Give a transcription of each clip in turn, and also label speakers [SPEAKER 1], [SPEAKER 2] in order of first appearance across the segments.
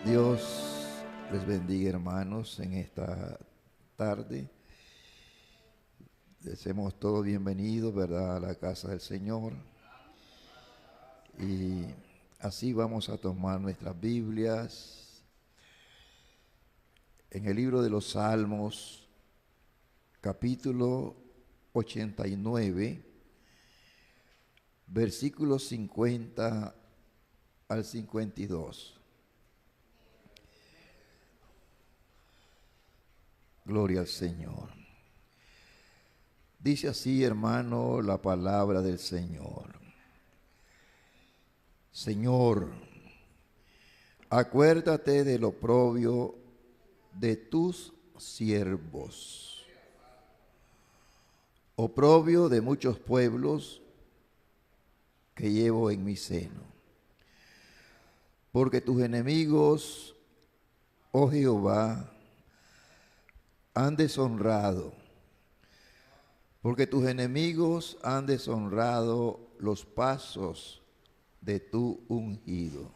[SPEAKER 1] Dios les bendiga, hermanos, en esta tarde. Deseamos todos bienvenidos, ¿verdad?, a la casa del Señor. Y así vamos a tomar nuestras Biblias en el libro de los Salmos, capítulo 89, versículos 50 al 52. Gloria al Señor. Dice así, hermano, la palabra del Señor. Señor, acuérdate del oprobio de tus siervos, oprobio de muchos pueblos que llevo en mi seno. Porque tus enemigos, oh Jehová, han deshonrado, porque tus enemigos han deshonrado los pasos de tu ungido.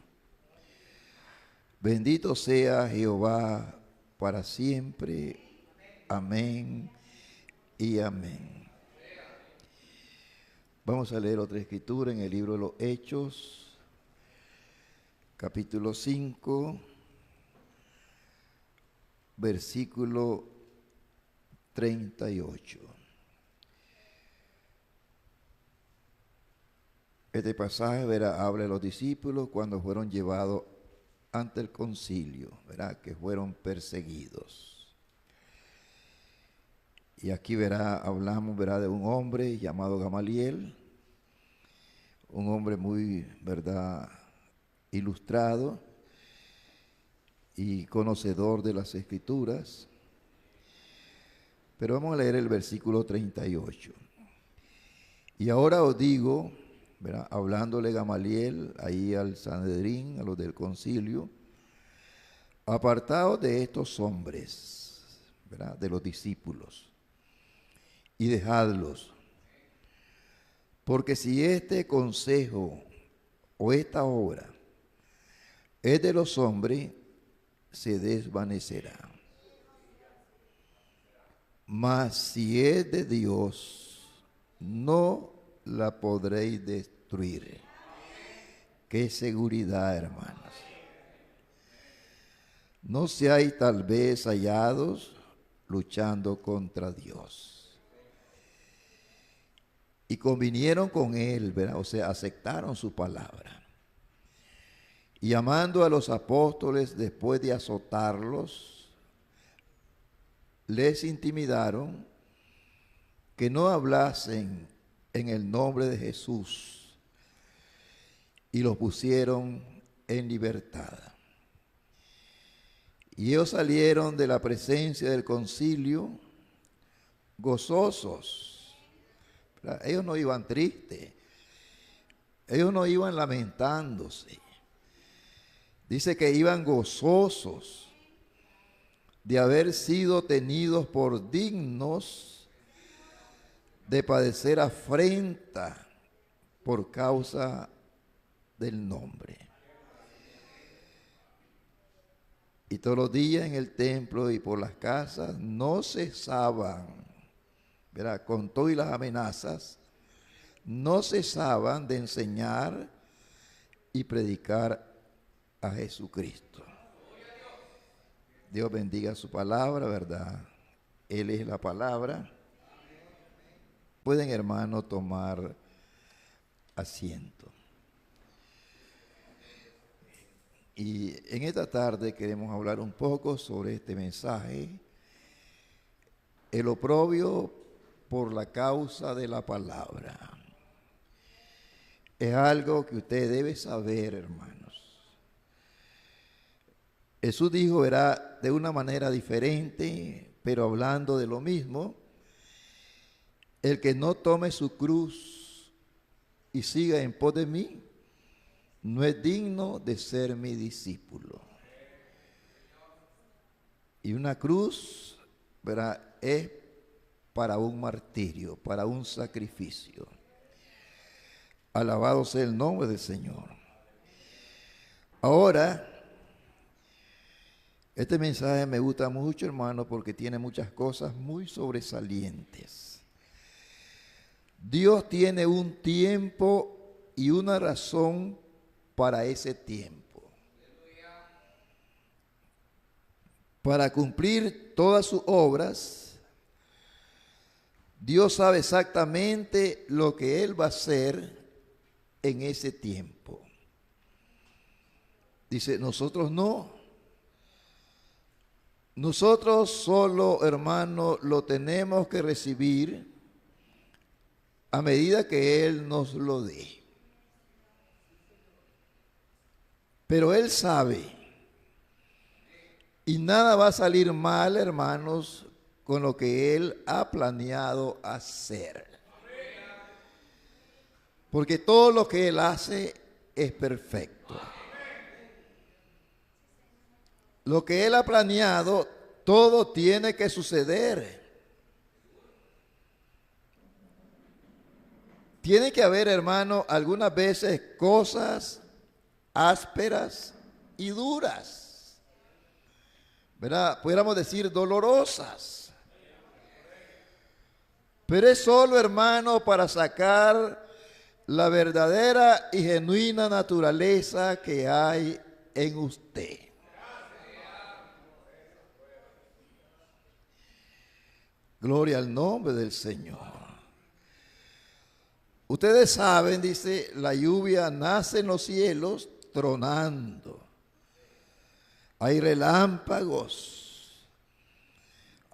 [SPEAKER 1] Bendito sea Jehová para siempre. Amén y amén. Vamos a leer otra escritura en el libro de los Hechos, capítulo 5, versículo 38. Este pasaje, verá, habla de los discípulos cuando fueron llevados ante el concilio, verá, que fueron perseguidos. Y aquí, verá, hablamos, verá, de un hombre llamado Gamaliel, un hombre muy, verdad, ilustrado y conocedor de las Escrituras. Pero vamos a leer el versículo 38. Y ahora os digo, ¿verdad?, hablándole Gamaliel ahí al Sanedrín, a los del concilio, apartaos de estos hombres, ¿verdad?, de los discípulos, y dejadlos, porque si este consejo o esta obra es de los hombres, se desvanecerá. Mas si es de Dios, no la podréis destruir. Qué seguridad, hermanos. No seáis tal vez hallados luchando contra Dios. Y convinieron con él, ¿verdad?, o sea, aceptaron su palabra. Y llamando a los apóstoles después de azotarlos, les intimidaron que no hablasen en el nombre de Jesús, y los pusieron en libertad. Y ellos salieron de la presencia del concilio gozosos. Ellos no iban tristes, ellos no iban lamentándose. Dice que iban gozosos de haber sido tenidos por dignos de padecer afrenta por causa del nombre. Y todos los días en el templo y por las casas no cesaban, ¿verdad?, con todas las amenazas, no cesaban de enseñar y predicar a Jesucristo. Dios bendiga su palabra, ¿verdad? Él es la palabra. Pueden, hermanos, tomar asiento. Y en esta tarde queremos hablar un poco sobre este mensaje, el oprobio por la causa de la palabra. Es algo que usted debe saber, hermanos. Jesús dijo, verá, de una manera diferente, pero hablando de lo mismo: el que no tome su cruz y siga en pos de mí, no es digno de ser mi discípulo. Y una cruz, verá, es para un martirio, para un sacrificio. Alabado sea el nombre del Señor. Ahora, Este mensaje me gusta mucho, hermano, porque tiene muchas cosas muy sobresalientes. Dios tiene un tiempo y una razón para ese tiempo. Para cumplir todas sus obras, Dios sabe exactamente lo que Él va a hacer en ese tiempo. Dice, nosotros no. Nosotros solo, hermano, lo tenemos que recibir a medida que Él nos lo dé. Pero Él sabe, y nada va a salir mal, hermanos, con lo que Él ha planeado hacer. Porque todo lo que Él hace es perfecto. Lo que Él ha planeado, todo tiene que suceder. Tiene que haber, hermano, algunas veces cosas ásperas y duras, ¿verdad? Pudiéramos decir dolorosas. Pero es solo, hermano, para sacar la verdadera y genuina naturaleza que hay en usted. Gloria al nombre del Señor. Ustedes saben, dice, la lluvia nace en los cielos tronando. Hay relámpagos,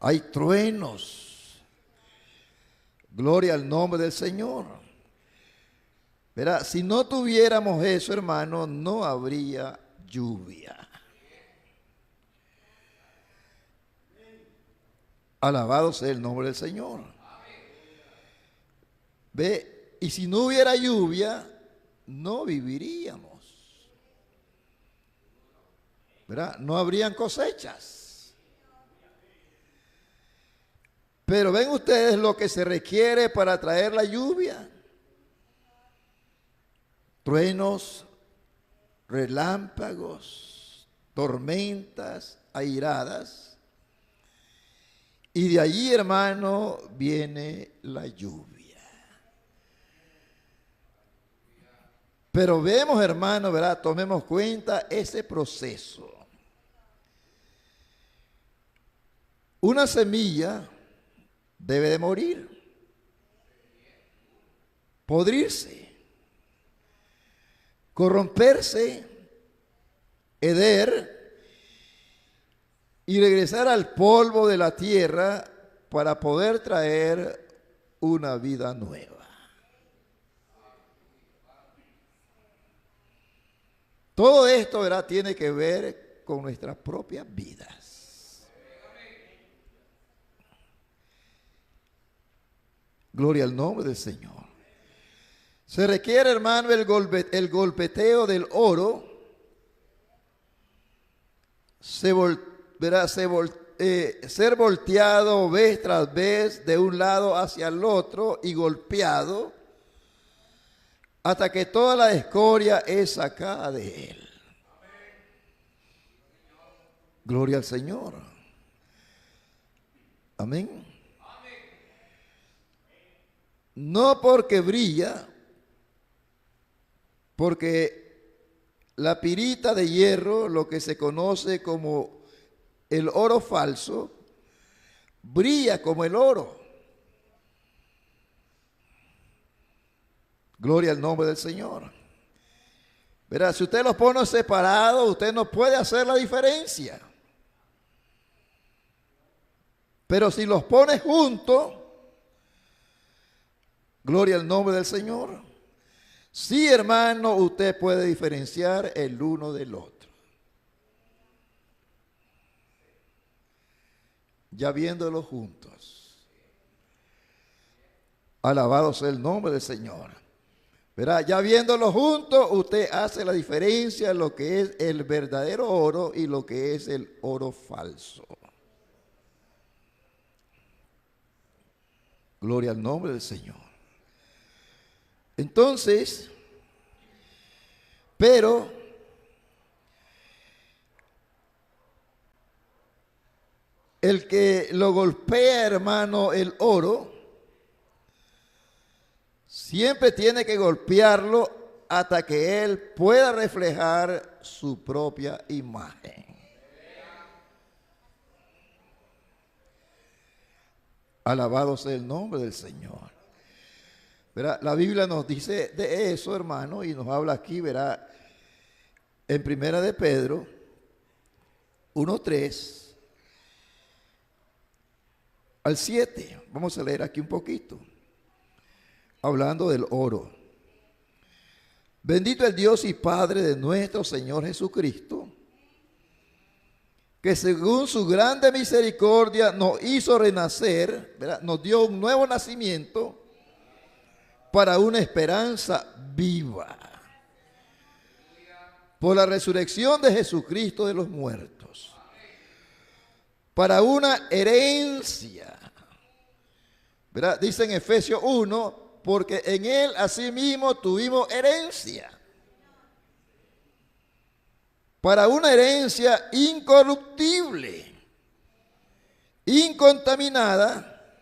[SPEAKER 1] hay truenos. Gloria al nombre del Señor. Verá, si no tuviéramos eso, hermano, no habría lluvia. Alabado sea el nombre del Señor. Ve, y si no hubiera lluvia, no viviríamos. ¿Verdad? No habrían cosechas. Pero ven ustedes lo que se requiere para traer la lluvia. Truenos, relámpagos, tormentas airadas. Y de allí, hermano, viene la lluvia. Pero vemos, hermano, ¿verdad? Tomemos cuenta ese proceso. Una semilla debe de morir, podrirse, corromperse, heder y regresar al polvo de la tierra para poder traer una vida nueva. Todo esto, ¿verdad?, tiene que ver con nuestras propias vidas. Gloria al nombre del Señor. Se requiere, hermano, el golpeteo del oro. Ser volteado vez tras vez de un lado hacia el otro y golpeado hasta que toda la escoria es sacada de él. Gloria al Señor. Amén. No porque brilla, porque la pirita de hierro, lo que se conoce como el oro falso, brilla como el oro. Gloria al nombre del Señor. Verá, si usted los pone separados, usted no puede hacer la diferencia. Pero si los pone juntos, gloria al nombre del Señor, sí, hermano, usted puede diferenciar el uno del otro. Ya viéndolos juntos. Alabado sea el nombre del Señor. Verá, ya viéndolos juntos, usted hace la diferencia en lo que es el verdadero oro y lo que es el oro falso. Gloria al nombre del Señor. Entonces, pero el que lo golpea, hermano, el oro, siempre tiene que golpearlo hasta que él pueda reflejar su propia imagen. Alabado sea el nombre del Señor. Verá, la Biblia nos dice de eso, hermano, y nos habla aquí, verá, en Primera de Pedro 1:3 al 7. Vamos a leer aquí un poquito, hablando del oro. Bendito el Dios y Padre de nuestro Señor Jesucristo, que según su grande misericordia nos hizo renacer, ¿verdad? Nos dio un nuevo nacimiento para una esperanza viva, por la resurrección de Jesucristo de los muertos, para una herencia, ¿verdad? Dice en Efesios 1, porque en él asimismo tuvimos herencia, para una herencia incorruptible, incontaminada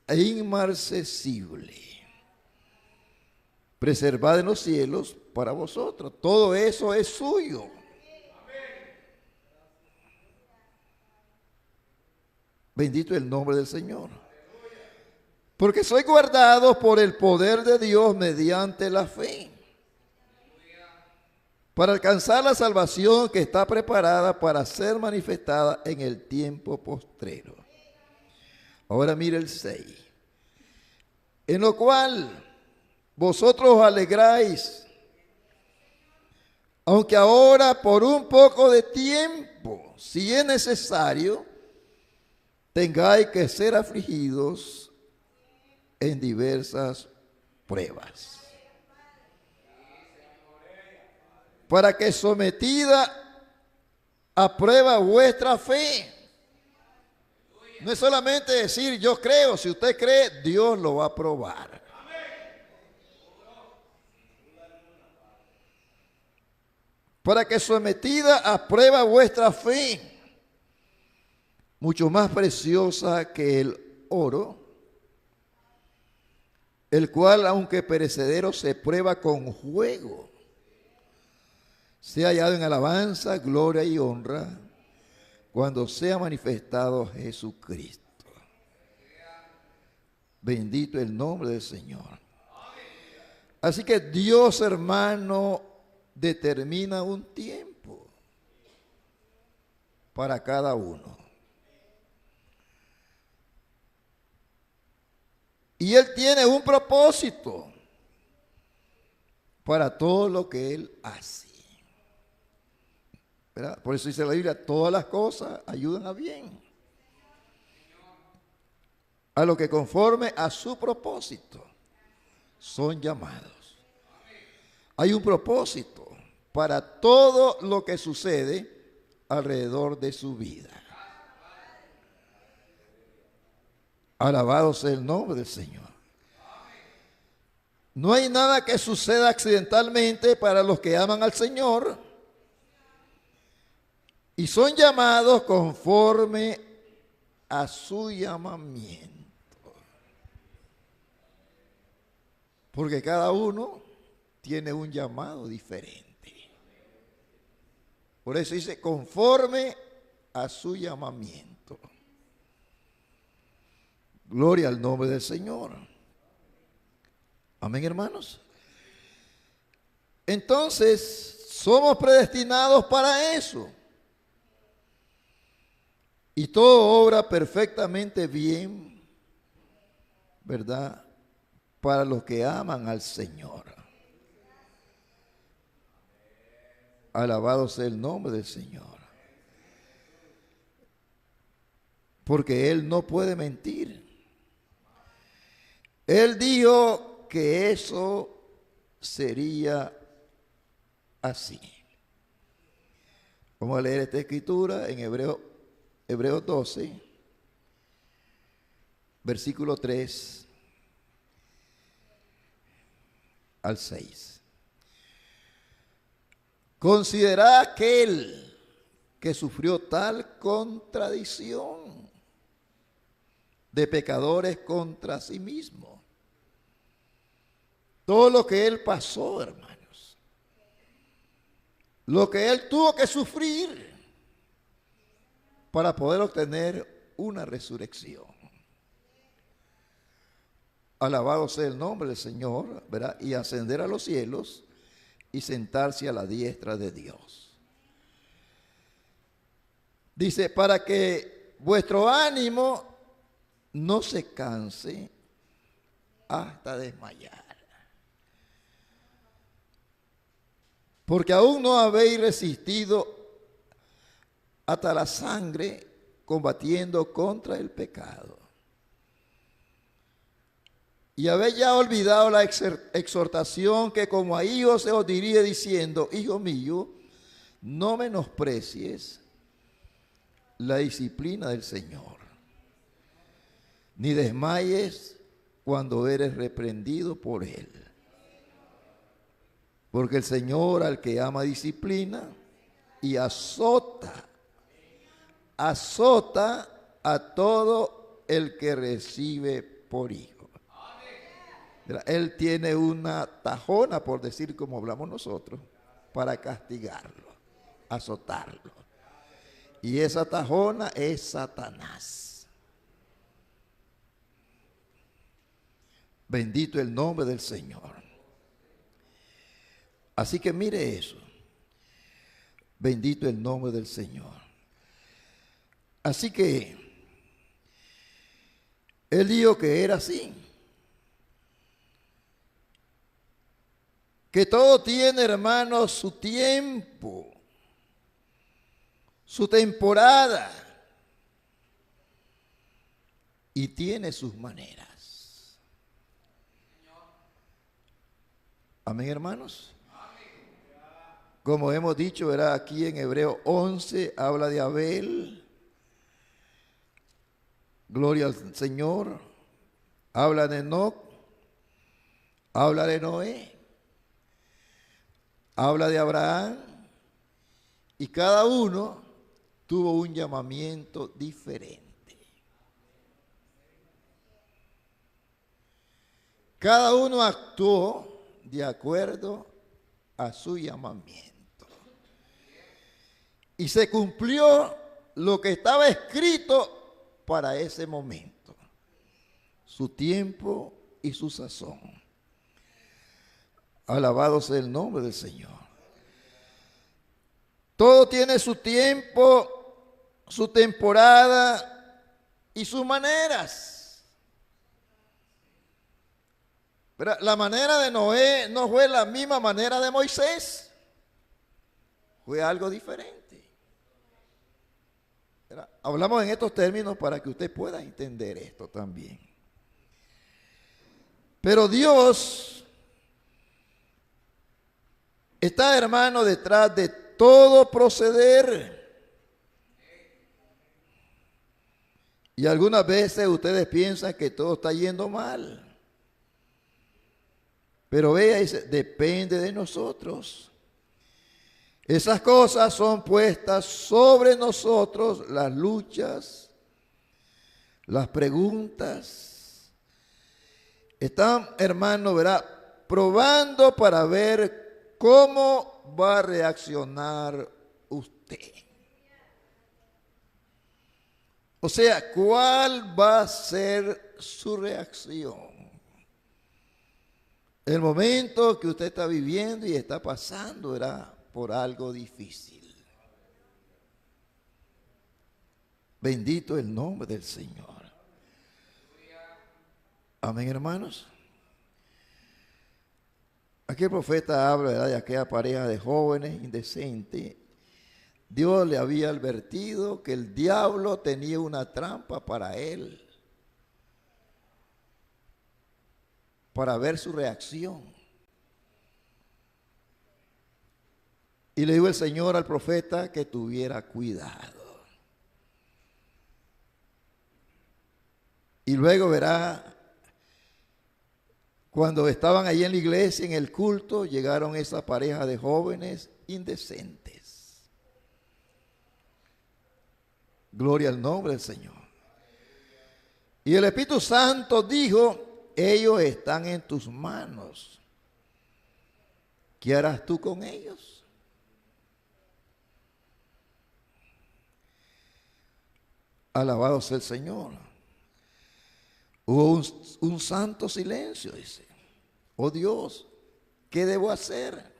[SPEAKER 1] e inmarcesible, preservada en los cielos para vosotros. Todo eso es suyo. Bendito el nombre del Señor. Porque soy guardado por el poder de Dios mediante la fe, para alcanzar la salvación que está preparada para ser manifestada en el tiempo postrero. Ahora mire el 6. En lo cual vosotros os alegráis, aunque ahora por un poco de tiempo, si es necesario, tengáis que ser afligidos en diversas pruebas, para que sometida a prueba vuestra fe. No es solamente decir yo creo, si usted cree, Dios lo va a probar. Para que sometida a prueba vuestra fe, mucho más preciosa que el oro, el cual, aunque perecedero, se prueba con fuego, sea hallado en alabanza, gloria y honra cuando sea manifestado Jesucristo. Bendito el nombre del Señor. Así que Dios, hermano, determina un tiempo para cada uno. Y Él tiene un propósito para todo lo que Él hace, ¿verdad? Por eso dice la Biblia, todas las cosas ayudan a bien, a lo que conforme a su propósito son llamados. Hay un propósito para todo lo que sucede alrededor de su vida. Alabado sea el nombre del Señor. No hay nada que suceda accidentalmente para los que aman al Señor y son llamados conforme a su llamamiento. Porque cada uno tiene un llamado diferente. Por eso dice conforme a su llamamiento. Gloria al nombre del Señor. Amén, hermanos. Entonces, somos predestinados para eso. Y todo obra perfectamente bien, ¿verdad? Para los que aman al Señor. Alabado sea el nombre del Señor. Porque Él no puede mentir. Él dijo que eso sería así. Vamos a leer esta escritura en Hebreos 12, versículo 3 al 6. Considerad aquel que sufrió tal contradicción de pecadores contra sí mismo. Todo lo que él pasó, hermanos, lo que él tuvo que sufrir para poder obtener una resurrección. Alabado sea el nombre del Señor, ¿verdad? Y ascender a los cielos y sentarse a la diestra de Dios. Dice, para que vuestro ánimo no se canse hasta desmayar. Porque aún no habéis resistido hasta la sangre combatiendo contra el pecado. Y habéis ya olvidado la exhortación que como a hijos se os dirige diciendo, hijo mío, no menosprecies la disciplina del Señor, ni desmayes cuando eres reprendido por Él. Porque el Señor al que ama disciplina y azota a todo el que recibe por hijo. Él tiene una tajona, por decir como hablamos nosotros, para castigarlo, azotarlo. Y esa tajona es Satanás. Bendito el nombre del Señor. Así que mire eso. Bendito el nombre del Señor. Así que él dijo que era así. Que todo tiene, hermanos, su tiempo, su temporada y tiene sus maneras. Amén, hermanos. Como hemos dicho, ¿verdad? Aquí en Hebreo 11 habla de Abel. Gloria al Señor. Habla de Enoc. Habla de Noé. Habla de Abraham. Y cada uno tuvo un llamamiento diferente. Cada uno actuó de acuerdo a su llamamiento. Y se cumplió lo que estaba escrito para ese momento. Su tiempo y su sazón. Alabado sea el nombre del Señor. Todo tiene su tiempo, su temporada y sus maneras. Pero la manera de Noé no fue la misma manera de Moisés. Fue algo diferente. Hablamos en estos términos para que usted pueda entender esto también. Pero Dios está, hermano, detrás de todo proceder. Y algunas veces ustedes piensan que todo está yendo mal. Pero vea, depende de nosotros. Esas cosas son puestas sobre nosotros, las luchas, las preguntas. Están, hermano, verá, probando para ver cómo va a reaccionar usted. O sea, ¿cuál va a ser su reacción? El momento que usted está viviendo y está pasando era por algo difícil. Bendito el nombre del Señor. Amén, hermanos. Aquí el profeta habla, ¿verdad?, de aquella pareja de jóvenes indecentes. Dios le había advertido que el diablo tenía una trampa para él, para ver su reacción. Y le dijo el Señor al profeta que tuviera cuidado. Y luego verá, cuando estaban allí en la iglesia, en el culto, llegaron esa pareja de jóvenes indecentes. Gloria al nombre del Señor. Y el Espíritu Santo dijo, ellos están en tus manos. ¿Qué harás tú con ellos? Alabado sea el Señor. Hubo un santo silencio, dice. Oh Dios, ¿qué debo hacer?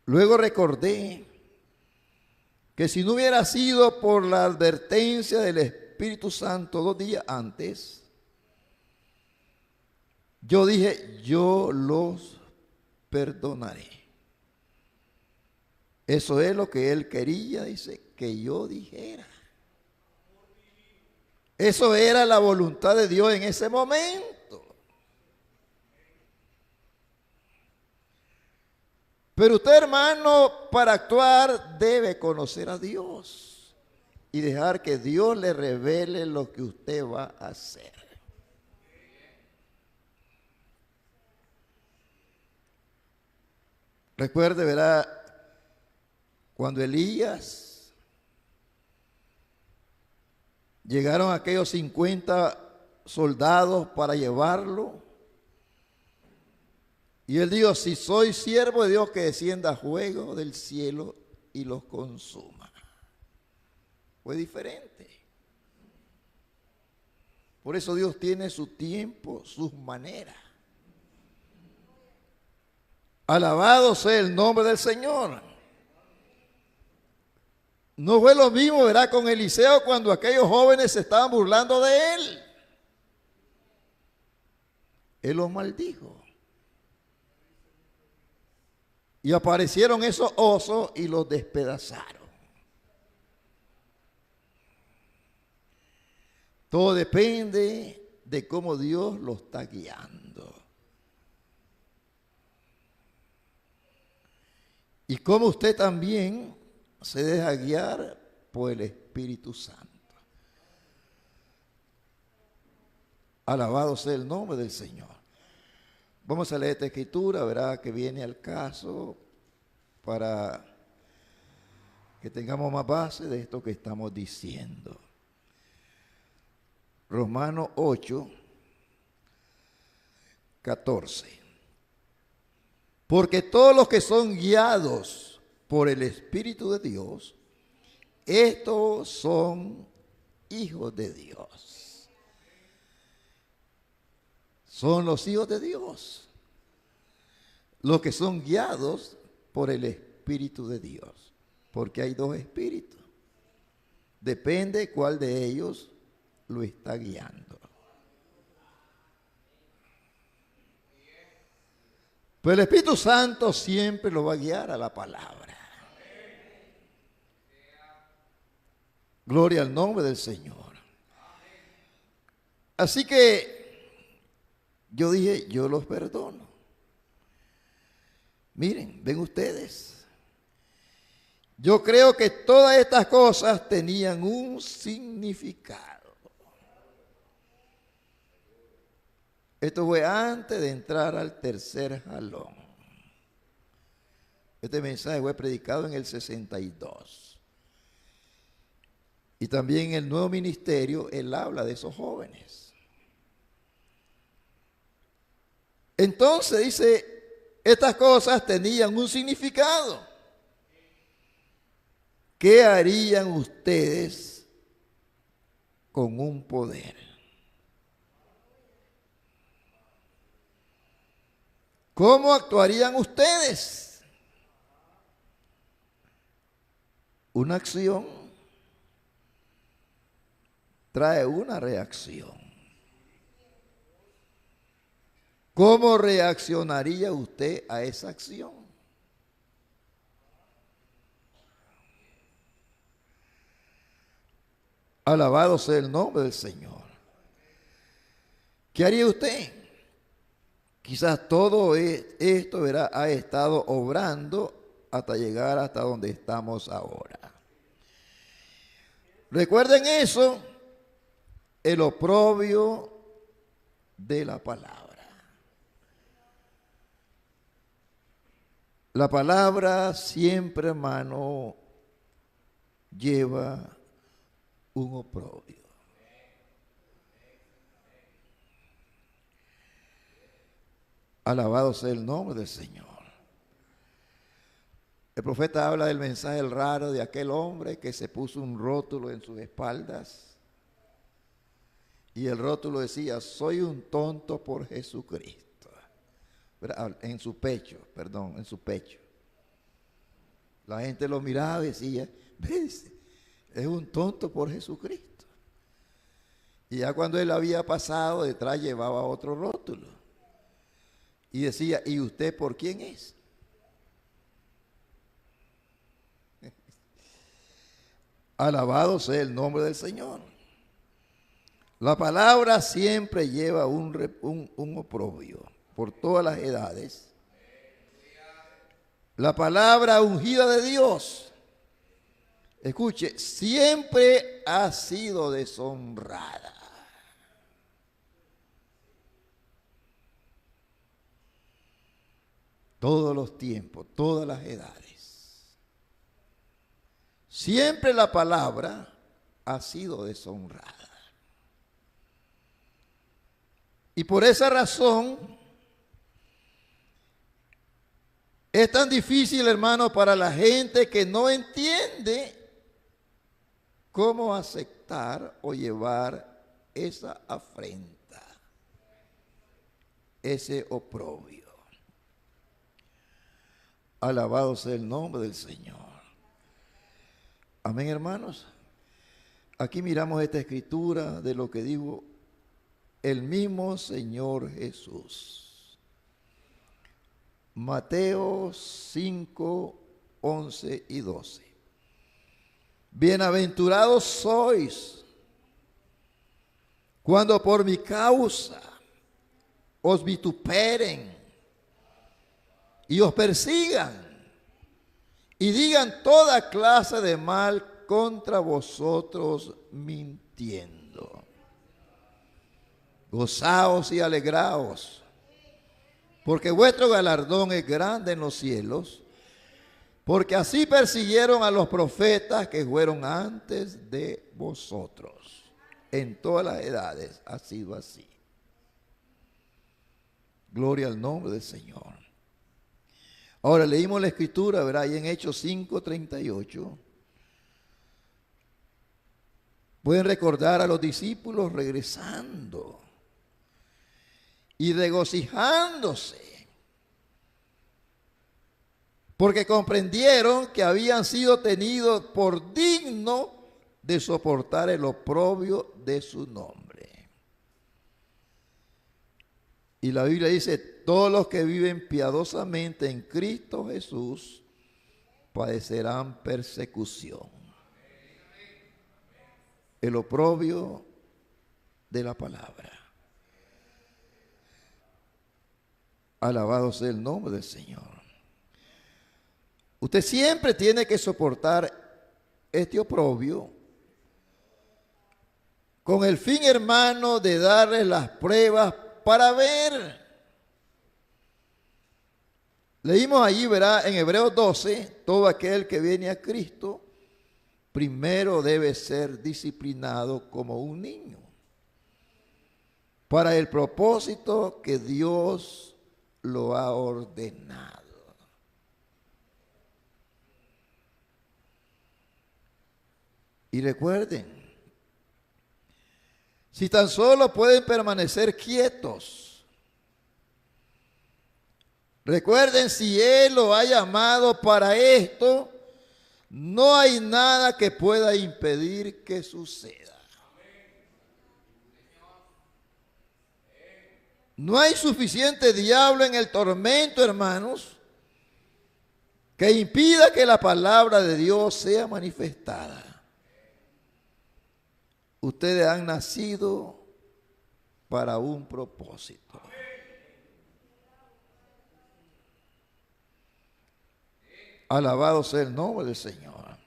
[SPEAKER 1] Luego recordé que si no hubiera sido por la advertencia del Espíritu Santo 2 días antes, yo dije, yo los perdonaré. Eso es lo que él quería, dice, que yo dijera. Eso era la voluntad de Dios en ese momento. Pero usted, hermano, para actuar debe conocer a Dios y dejar que Dios le revele lo que usted va a hacer. Recuerde, verá, cuando Elías llegaron aquellos 50 soldados para llevarlo, y él dijo, si soy siervo de Dios, que descienda fuego del cielo y los consuma. Fue diferente. Por eso Dios tiene su tiempo, sus maneras. Alabado sea el nombre del Señor. No fue lo mismo, ¿verdad?, con Eliseo cuando aquellos jóvenes se estaban burlando de él. Él los maldijo. Y aparecieron esos osos y los despedazaron. Todo depende de cómo Dios los está guiando. Y cómo usted también se deja guiar por el Espíritu Santo. Alabado sea el nombre del Señor. Vamos a leer esta escritura, verá que viene al caso para que tengamos más base de esto que estamos diciendo. Romanos 8, 14. Porque todos los que son guiados por el Espíritu de Dios, estos son hijos de Dios. Son los hijos de Dios, los que son guiados por el Espíritu de Dios, porque hay dos espíritus. Depende cuál de ellos lo está guiando. Pero el Espíritu Santo siempre lo va a guiar a la palabra. Gloria al nombre del Señor. Así que yo dije, yo los perdono. Miren, ven ustedes. Yo creo que todas estas cosas tenían un significado. Esto fue antes de entrar al tercer jalón. Este mensaje fue predicado en el 62. Y también en el nuevo ministerio, él habla de esos jóvenes. Entonces dice, estas cosas tenían un significado. ¿Qué harían ustedes con un poder? ¿Cómo actuarían ustedes? Una acción trae una reacción. ¿Cómo reaccionaría usted a esa acción? Alabado sea el nombre del Señor. ¿Qué haría usted? Quizás todo esto, verá, ha estado obrando hasta llegar hasta donde estamos ahora. Recuerden eso, el oprobio de la palabra. La palabra siempre, hermano, lleva un oprobio. Alabado sea el nombre del Señor. El profeta habla del mensaje raro de aquel hombre que se puso un rótulo en sus espaldas y el rótulo decía: soy un tonto por Jesucristo. En su pecho, perdón, en su pecho. La gente lo miraba y decía: ¿ves? Es un tonto por Jesucristo. Y ya cuando él había pasado, detrás llevaba otro rótulo y decía: ¿y usted por quién es? Alabado sea el nombre del Señor. La palabra siempre lleva un oprobio por todas las edades. La palabra ungida de Dios, escuche, siempre ha sido deshonrada. Todos los tiempos, todas las edades. Siempre la palabra ha sido deshonrada. Y por esa razón es tan difícil, hermano, para la gente que no entiende cómo aceptar o llevar esa afrenta, ese oprobio. Alabado sea el nombre del Señor. Amén, hermanos. Aquí miramos esta escritura de lo que dijo el mismo Señor Jesús. Mateo 5, 11 y 12. Bienaventurados sois cuando por mi causa os vituperen y os persigan y digan toda clase de mal contra vosotros mintiendo. Gozaos y alegraos, porque vuestro galardón es grande en los cielos, porque así persiguieron a los profetas que fueron antes de vosotros. En todas las edades ha sido así. Gloria al nombre del Señor. Ahora leímos la escritura, ¿verdad? Y en Hechos 5:38. Pueden recordar a los discípulos regresando y regocijándose, porque comprendieron que habían sido tenidos por dignos de soportar el oprobio de su nombre. Y la Biblia dice: todos los que viven piadosamente en Cristo Jesús padecerán persecución. El oprobio de la palabra. Alabado sea el nombre del Señor. Usted siempre tiene que soportar este oprobio con el fin, hermano, de darles las pruebas para ver. Leímos allí, verá, en Hebreos 12, todo aquel que viene a Cristo primero debe ser disciplinado como un niño, para el propósito que Dios lo ha ordenado. Y recuerden, si tan solo pueden permanecer quietos, recuerden, si Él lo ha llamado para esto, no hay nada que pueda impedir que suceda. No hay suficiente diablo en el tormento, hermanos, que impida que la palabra de Dios sea manifestada. Ustedes han nacido para un propósito. Alabado sea el nombre del Señor.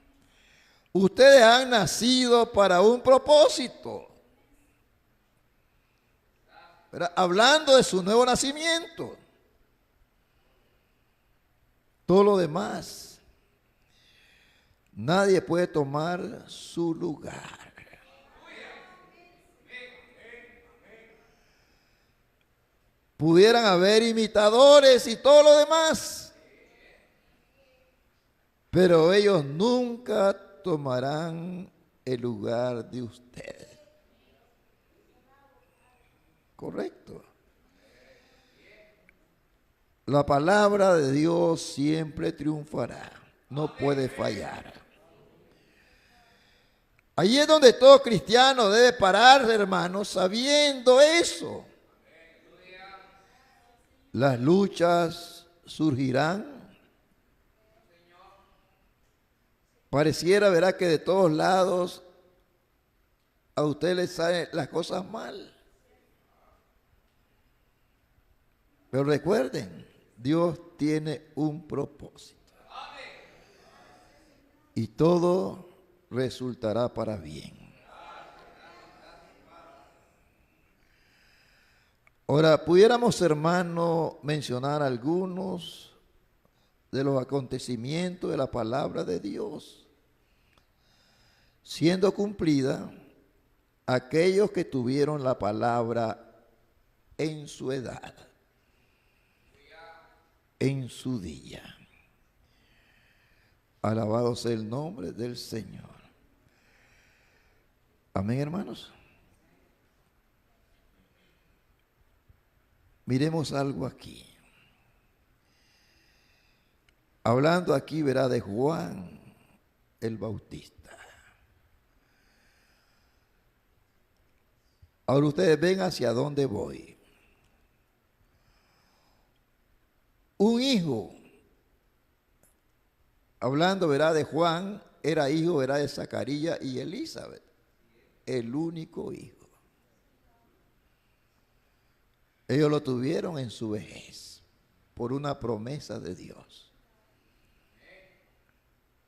[SPEAKER 1] Ustedes han nacido para un propósito. ¿Verdad? Hablando de su nuevo nacimiento. todo lo demás. Nadie puede tomar su lugar. Pudieran haber imitadores y todo lo demás, pero ellos nunca tomarán el lugar de usted. Correcto. La palabra de Dios siempre triunfará, no puede fallar. Allí es donde todo cristiano debe pararse, hermanos, sabiendo eso. Las luchas surgirán. Pareciera, verá, que de todos lados a usted le salen las cosas mal. Pero recuerden, Dios tiene un propósito. Y todo resultará para bien. Ahora, pudiéramos, hermano, mencionar algunos de los acontecimientos de la palabra de Dios, siendo cumplida aquellos que tuvieron la palabra en su edad, en su día. Alabado sea el nombre del Señor. Amén, hermanos. Miremos algo aquí. Hablando aquí, verá, de Juan el Bautista. Ahora ustedes ven hacia dónde voy. Un hijo, hablando, verá, de Juan, era hijo, verá, de Zacarías y Elizabeth, el único hijo. Ellos lo tuvieron en su vejez por una promesa de Dios.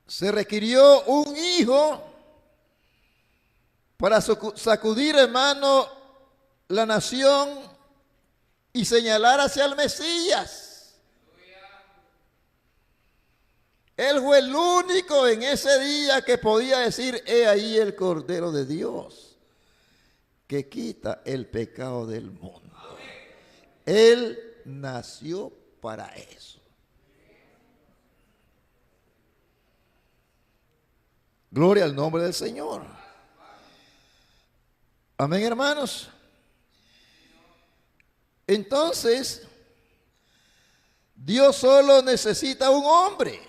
[SPEAKER 1] Se requirió un hijo para sacudir, hermano, la nación y señalar hacia el Mesías. Él fue el único en ese día que podía decir: he ahí el Cordero de Dios que quita el pecado del mundo. Él nació para eso. Gloria al nombre del Señor. Amén, hermanos. Entonces, Dios solo necesita un hombre.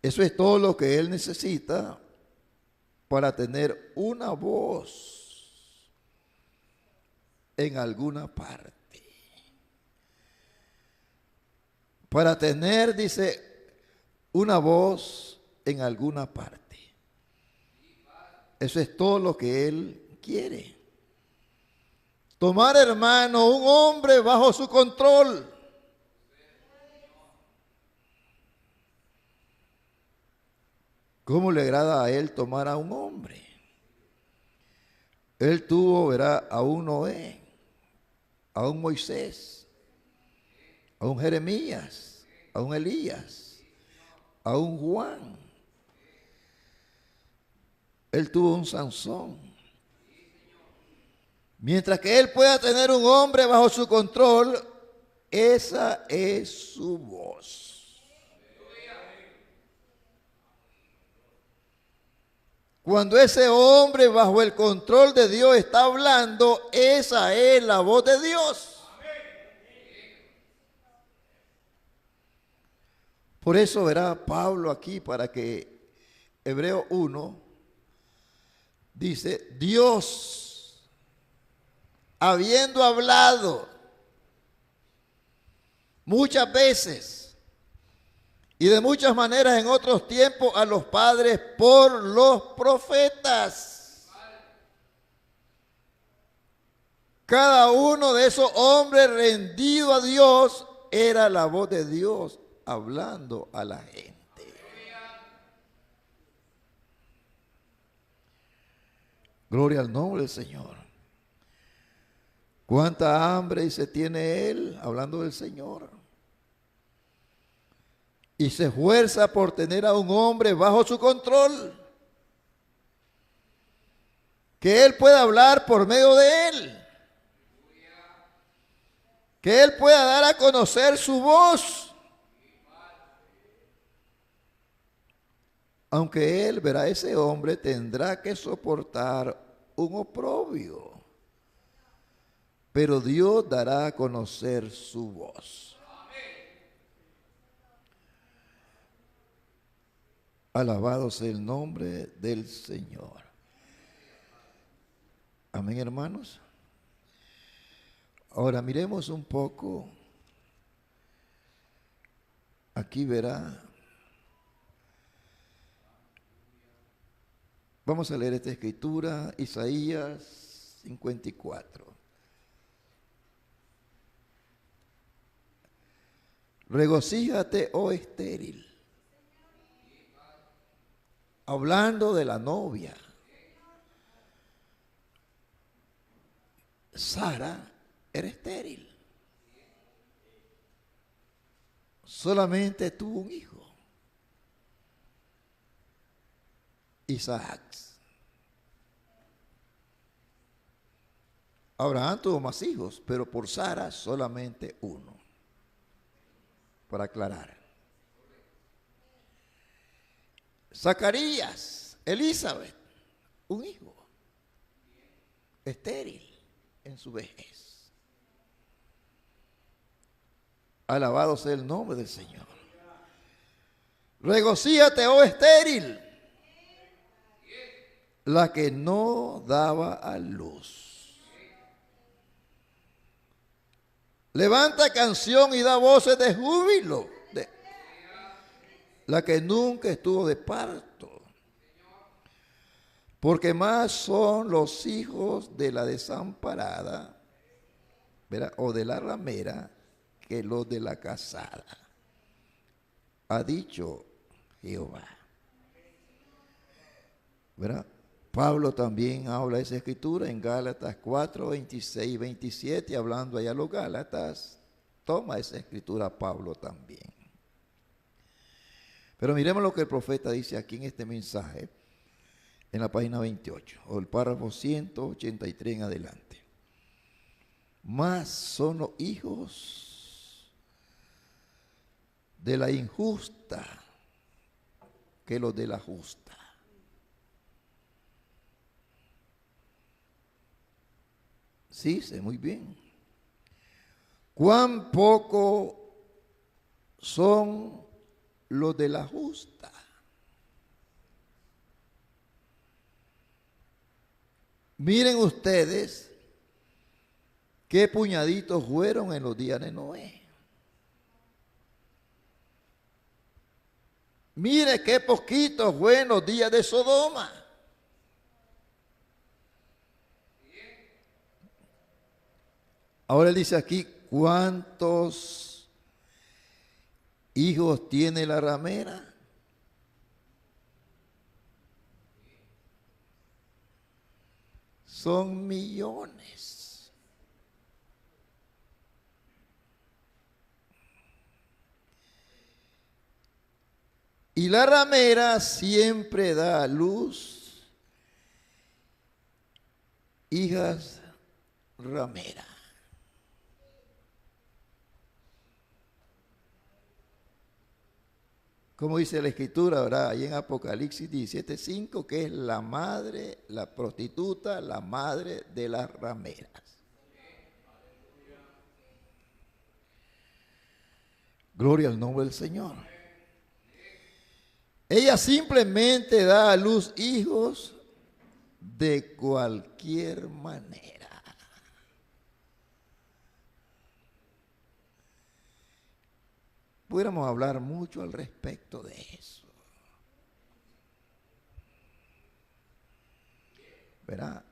[SPEAKER 1] Eso es todo lo que Él necesita para tener una voz en alguna parte. Para tener, dice, una voz en alguna parte. Eso es todo lo que Él quiere. Tomar, hermano, un hombre bajo su control. ¿Cómo le agrada a Él tomar a un hombre? Él tuvo, verá, a un Noé, a un Moisés, a un Jeremías, a un Elías, a un Juan. Él tuvo un Sansón. Mientras que Él pueda tener un hombre bajo su control, esa es su voz. Cuando ese hombre bajo el control de Dios está hablando, esa es la voz de Dios. Por eso verá Pablo aquí, para que Hebreo 1 dice: Dios, habiendo hablado muchas veces y de muchas maneras en otros tiempos a los padres por los profetas. Cada uno de esos hombres rendido a Dios era la voz de Dios hablando a la gente. Gloria al nombre del Señor. Cuánta hambre se tiene Él, hablando del Señor, y se esfuerza por tener a un hombre bajo su control, que él pueda hablar por medio de él, que él pueda dar a conocer su voz, aunque él, verá, ese hombre tendrá que soportar un oprobio, pero Dios dará a conocer su voz. Alabado sea el nombre del Señor. Amén, hermanos. Ahora miremos un poco. Aquí verá. Vamos a leer esta escritura, Isaías 54. Regocíjate, oh estéril. Hablando de la novia. Sara era estéril. Solamente tuvo un hijo, Isaac. Abraham tuvo más hijos, pero por Sara solamente uno. Para aclarar. Zacarías, Elizabeth, un hijo, estéril en su vejez. Alabado sea el nombre del Señor. Regocíate, oh estéril, la que no daba a luz. Levanta canción y da voces de júbilo, la que nunca estuvo de parto, porque más son los hijos de la desamparada, ¿verdad?, o de la ramera, que los de la casada, ha dicho Jehová. ¿Verdad? Pablo también habla de esa escritura en Gálatas 4, 26 y 27, hablando allá a los Gálatas, toma esa escritura Pablo también. Pero miremos lo que el profeta dice aquí en este mensaje, en la página 28, o el párrafo 183 en adelante. Más son los hijos de la injusta que los de la justa. Sí, sé muy bien. Cuán poco son los de la justa. Miren ustedes qué puñaditos fueron en los días de Noé. Mire qué poquitos fue en los días de Sodoma. Ahora él dice aquí, ¿cuántos hijos tiene la ramera? Son millones. Y la ramera siempre da a luz hijas rameras. Como dice la escritura, ¿verdad?, ahí en Apocalipsis 17:5, que es la madre, la prostituta, la madre de las rameras. Gloria al nombre del Señor. Ella simplemente da a luz hijos de cualquier manera. Pudiéramos hablar mucho al respecto de eso. ¿Verdad?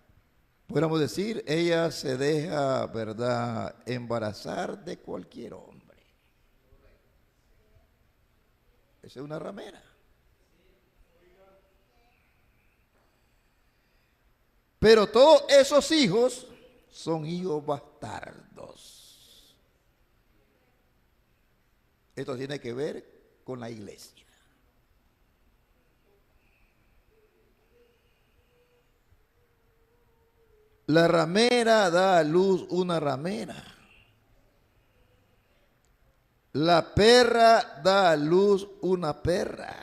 [SPEAKER 1] Pudiéramos decir, ella se deja, ¿verdad?, embarazar de cualquier hombre. Esa es una ramera. Pero todos esos hijos son hijos bastardos. Esto tiene que ver con la iglesia. La ramera da a luz una ramera. La perra da a luz una perra.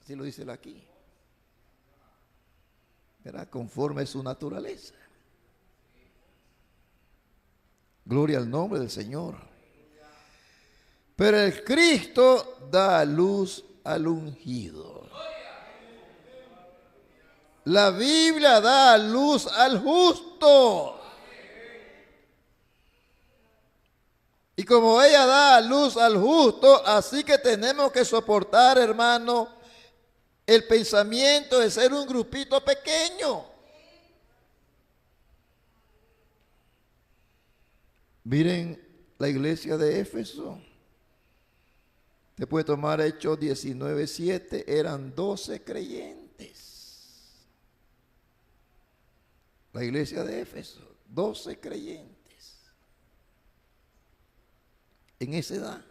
[SPEAKER 1] Así lo dice él aquí. ¿Verdad? Conforme a su naturaleza. Gloria al nombre del Señor. Pero el Cristo da a luz al ungido. La Biblia da a luz al justo. Y como ella da a luz al justo, así que tenemos que soportar, hermano, el pensamiento de ser un grupito pequeño. Miren la iglesia de Éfeso. Te puede tomar Hechos 19:7, eran 12 creyentes. La iglesia de Éfeso, 12 creyentes. En esa edad.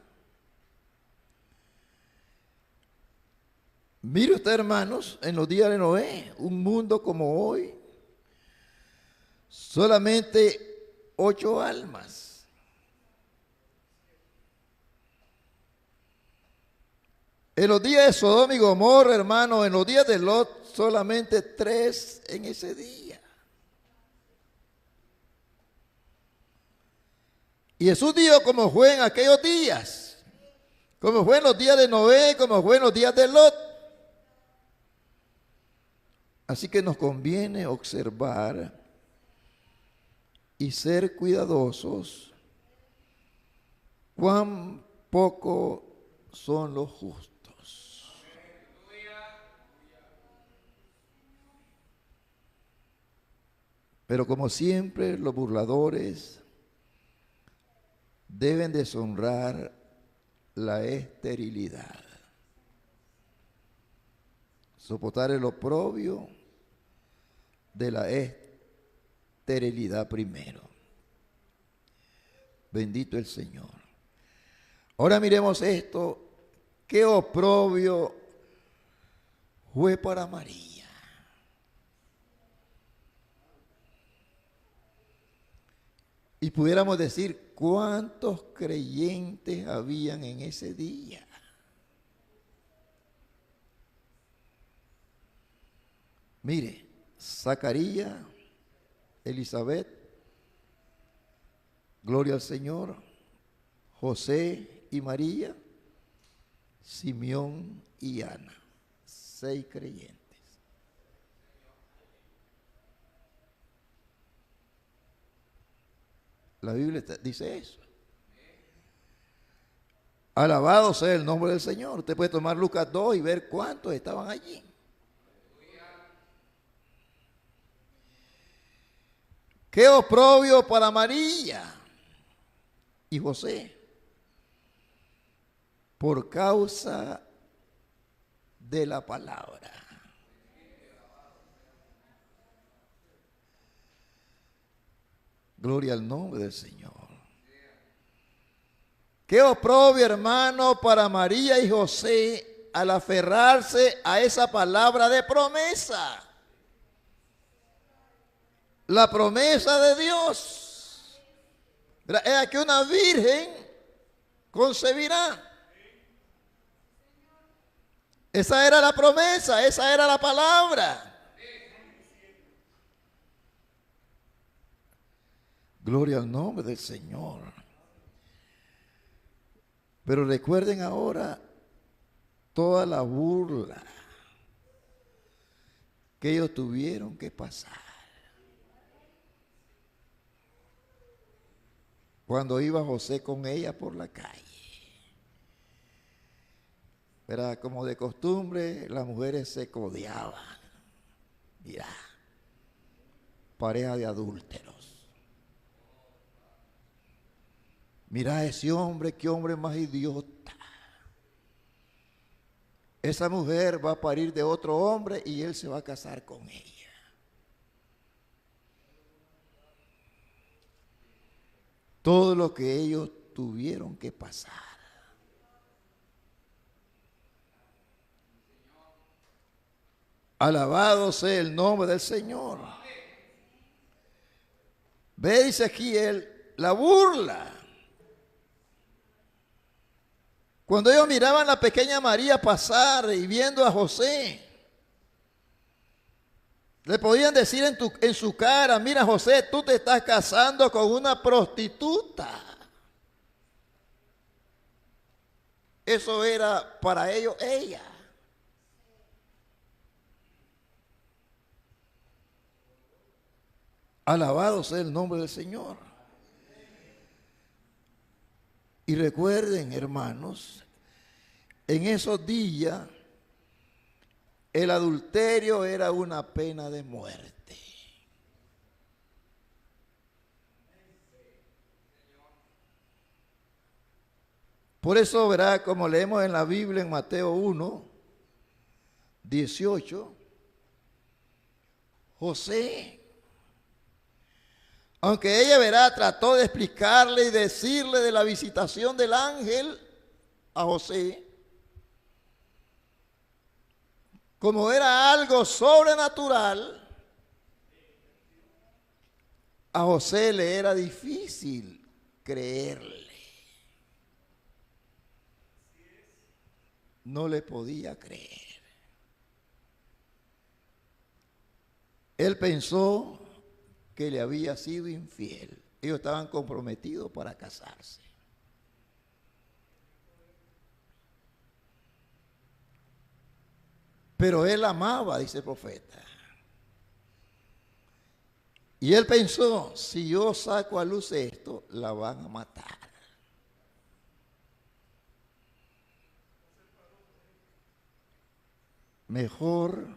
[SPEAKER 1] Mire usted, hermanos, en los días de Noé, un mundo como hoy, solamente 8 almas. En los días de Sodoma y Gomorra, hermano, en los días de Lot, solamente 3 en ese día. Y Jesús dijo como fue en aquellos días, como fue en los días de Noé, como fue en los días de Lot. Así que nos conviene observar y ser cuidadosos cuán poco son los justos. Pero como siempre, los burladores deben deshonrar la esterilidad, soportar el oprobio de la esterilidad primero. Bendito el Señor. Ahora miremos esto, qué oprobio fue para María. Y pudiéramos decir, ¿cuántos creyentes habían en ese día? Mire, Zacarías, Elizabeth, gloria al Señor, José y María, Simeón y Ana, 6 creyentes. La Biblia dice eso. Alabado sea el nombre del Señor. Usted puede tomar Lucas 2 y ver cuántos estaban allí. Qué oprobio para María y José por causa de la palabra. Gloria al nombre del Señor. Qué oprobio, hermano, para María y José al aferrarse a esa palabra de promesa. La promesa de Dios. Es aquí una virgen concebirá. Esa era la promesa, esa era la palabra. Gloria al nombre del Señor. Pero recuerden ahora toda la burla que ellos tuvieron que pasar. Cuando iba José con ella por la calle. Era como de costumbre, las mujeres se codeaban. Mira, pareja de adúlteros. Mira a ese hombre, qué hombre más idiota. Esa mujer va a parir de otro hombre y él se va a casar con ella. Todo lo que ellos tuvieron que pasar. Alabado sea el nombre del Señor. Ve, dice aquí él, la burla. Cuando ellos miraban a la pequeña María pasar y viendo a José, le podían decir en su cara: mira, José, tú te estás casando con una prostituta. Eso era para ellos ella. Alabado sea el nombre del Señor. Y recuerden, hermanos, en esos días el adulterio era una pena de muerte. Por eso verá, como leemos en la Biblia en Mateo 1, 18, José, aunque ella verá, trató de explicarle y decirle de la visitación del ángel a José, como era algo sobrenatural, a José le era difícil creerle. No le podía creer. Él pensó que le había sido infiel. Ellos estaban comprometidos para casarse. Pero él amaba, dice el profeta. Y él pensó: si yo saco a luz esto, la van a matar. Mejor,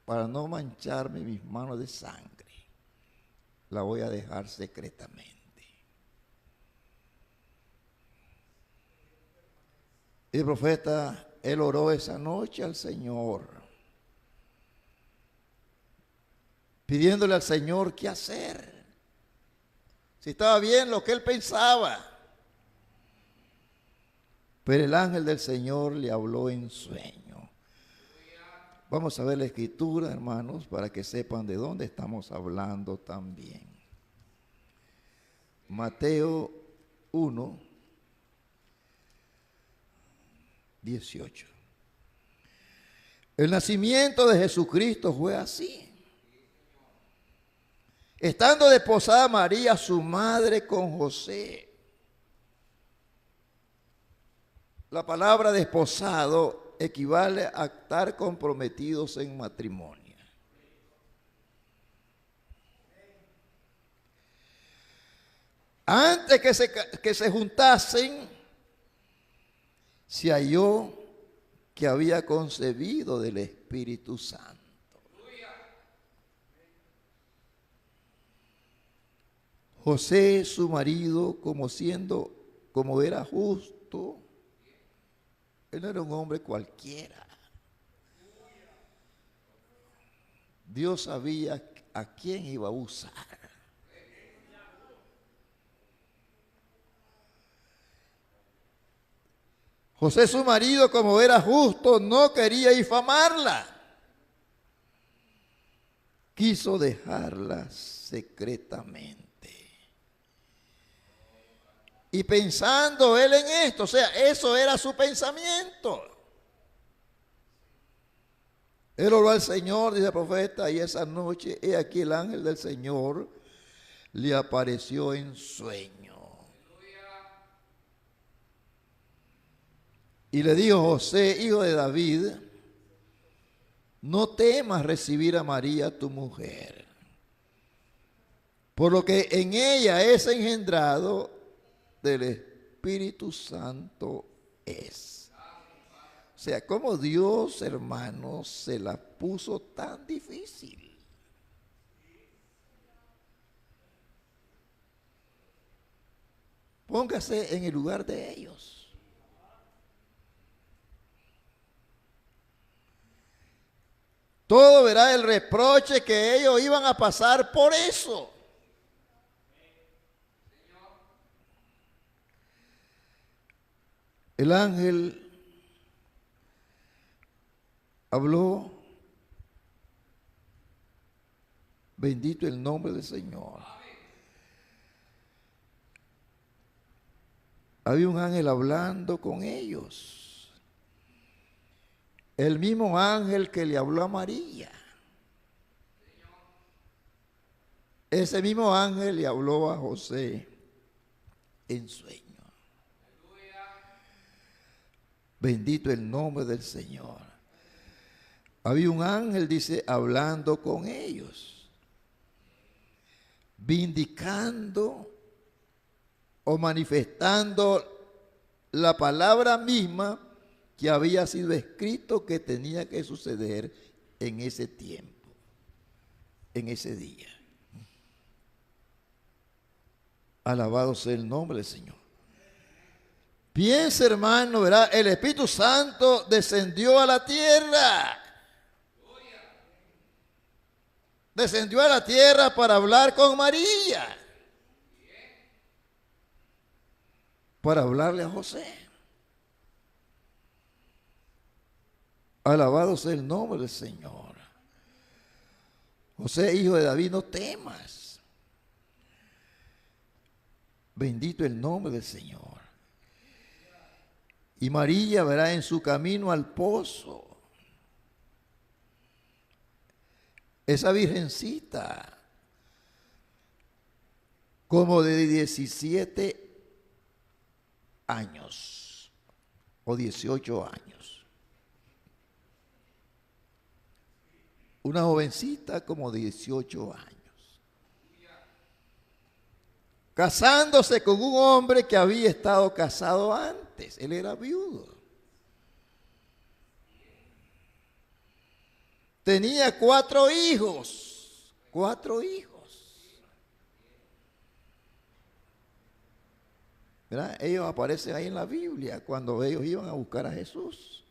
[SPEAKER 1] para no mancharme mis manos de sangre, la voy a dejar secretamente. El profeta, él oró esa noche al Señor, pidiéndole al Señor qué hacer. Si estaba bien lo que él pensaba. Pero el ángel del Señor le habló en sueño. Vamos a ver la escritura, hermanos, para que sepan de dónde estamos hablando también. Mateo 1, 18. El nacimiento de Jesucristo fue así. Estando desposada María, su madre, con José. La palabra desposado equivale a estar comprometidos en matrimonio. Antes que se juntasen, se halló que había concebido del Espíritu Santo. José, su marido, como era justo, él no era un hombre cualquiera. Dios sabía a quién iba a usar. José, su marido, como era justo, no quería difamarla. Quiso dejarla secretamente. Y pensando él en esto, o sea, eso era su pensamiento. Él oró al Señor, dice el profeta, y esa noche, he aquí el ángel del Señor le apareció en sueño. Y le dijo: José, hijo de David, no temas recibir a María tu mujer, por lo que en ella es engendrado del Espíritu Santo es. O sea, como Dios, hermanos, se la puso tan difícil. Póngase en el lugar de ellos. Todo verá el reproche que ellos iban a pasar por eso. El ángel habló Bendito el nombre del Señor. Había un ángel hablando con ellos. El mismo ángel que le habló a María. Ese mismo ángel le habló a José en sueño. Bendito el nombre del Señor. Había un ángel, dice, hablando con ellos, vindicando o manifestando la palabra misma que había sido escrito que tenía que suceder en ese tiempo, en ese día. Alabado sea el nombre del Señor. Piensa, hermano, verá, el Espíritu Santo descendió a la tierra. Descendió a la tierra para hablar con María. Para hablarle a José. Alabado sea el nombre del Señor. José, hijo de David, no temas. Bendito el nombre del Señor. Y María verá en su camino al pozo. Esa virgencita, como de 17 años o 18 años. Una jovencita como de 18 años. Casándose con un hombre que había estado casado antes. Él era viudo. Tenía 4 hijos. 4 hijos. ¿Verdad? Ellos aparecen ahí en la Biblia cuando ellos iban a buscar a Jesús.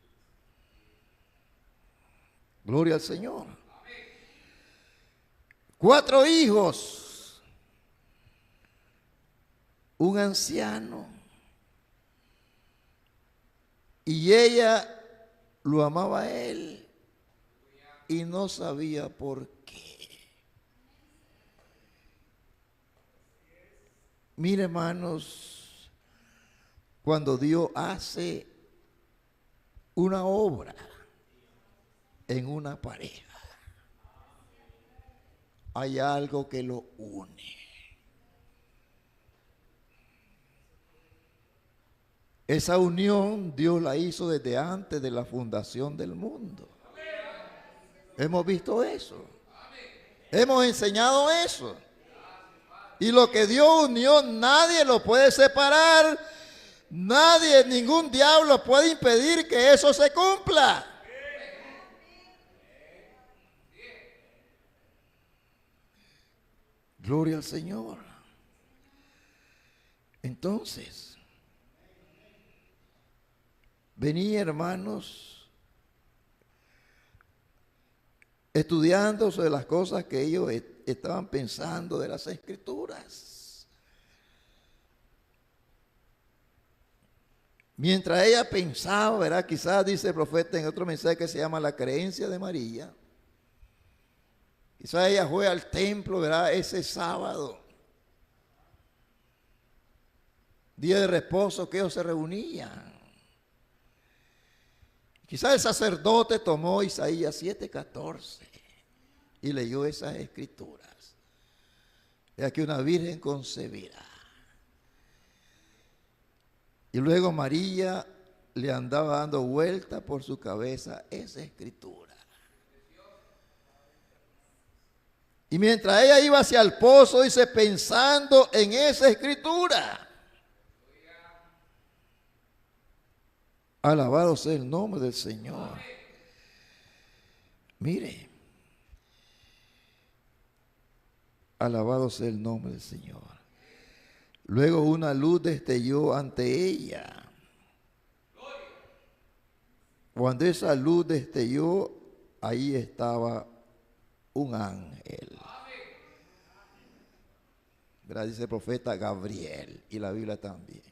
[SPEAKER 1] Gloria al Señor. 4 hijos. Un anciano. Y ella lo amaba a él. Y no sabía por qué. Mire, hermanos, cuando Dios hace una obra en una pareja, hay algo que lo une. Esa unión Dios la hizo desde antes de la fundación del mundo. Hemos visto eso. Hemos enseñado eso. Y lo que Dios unió, nadie lo puede separar. Nadie, ningún diablo puede impedir que eso se cumpla. Gloria al Señor. Entonces, venía, hermanos, estudiando sobre las cosas que ellos estaban pensando de las Escrituras. Mientras ella pensaba, ¿verdad? Quizás dice el profeta en otro mensaje que se llama La creencia de María. Quizás ella fue al templo, ¿verdad? Ese sábado, día de reposo, que ellos se reunían. Quizás el sacerdote tomó Isaías 7:14 y leyó esas escrituras. Ya que una virgen concebirá. Y luego María le andaba dando vuelta por su cabeza esa escritura. Y mientras ella iba hacia el pozo, dice, pensando en esa escritura. Alabado sea el nombre del Señor. Mire. Alabado sea el nombre del Señor. Luego una luz destelló ante ella. Cuando esa luz destelló, ahí estaba un ángel. ¿Verdad? Dice el profeta Gabriel, y la Biblia también.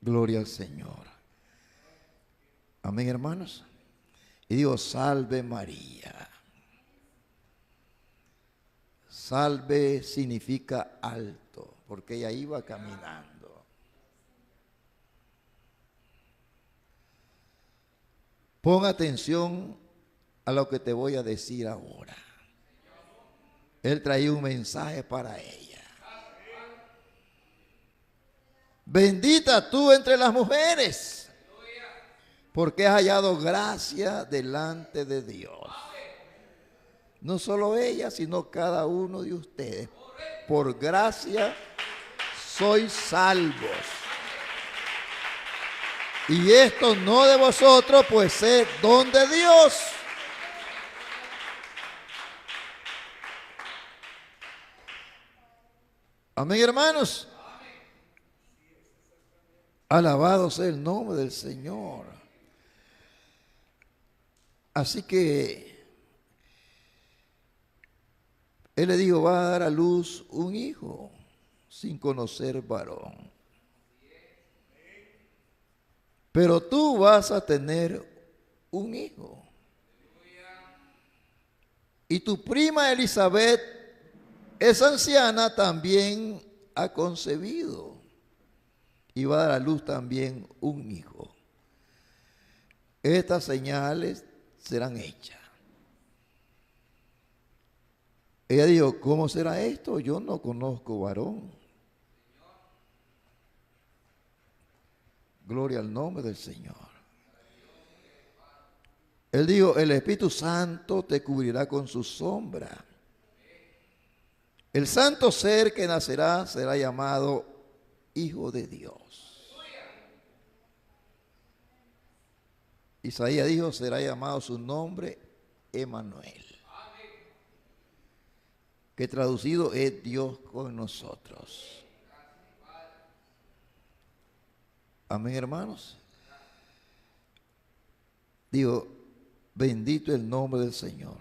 [SPEAKER 1] Gloria al Señor. Amén, hermanos. Y digo, salve María. Salve significa alto, porque ella iba caminando. Pon atención a lo que te voy a decir ahora. Él traía un mensaje para ella. Bendita tú entre las mujeres, porque has hallado gracia delante de Dios. No solo ella, sino cada uno de ustedes. Por gracia sois salvos. Y esto no de vosotros, pues es don de Dios. Amén, hermanos. Alabado sea el nombre del Señor. Así que Él le dijo, va a dar a luz un hijo sin conocer varón. Pero tú vas a tener un hijo. Y tu prima Elizabeth, esa anciana, también ha concebido. Y va a dar a luz también un hijo. Estas señales serán hechas. Ella dijo, ¿cómo será esto? Yo no conozco varón. Gloria al nombre del Señor. Él dijo, el Espíritu Santo te cubrirá con su sombra. El santo ser que nacerá será llamado Hijo de Dios. Isaías dijo, será llamado su nombre Emmanuel, que traducido es Dios con nosotros. Amén, hermanos. Digo, bendito el nombre del Señor.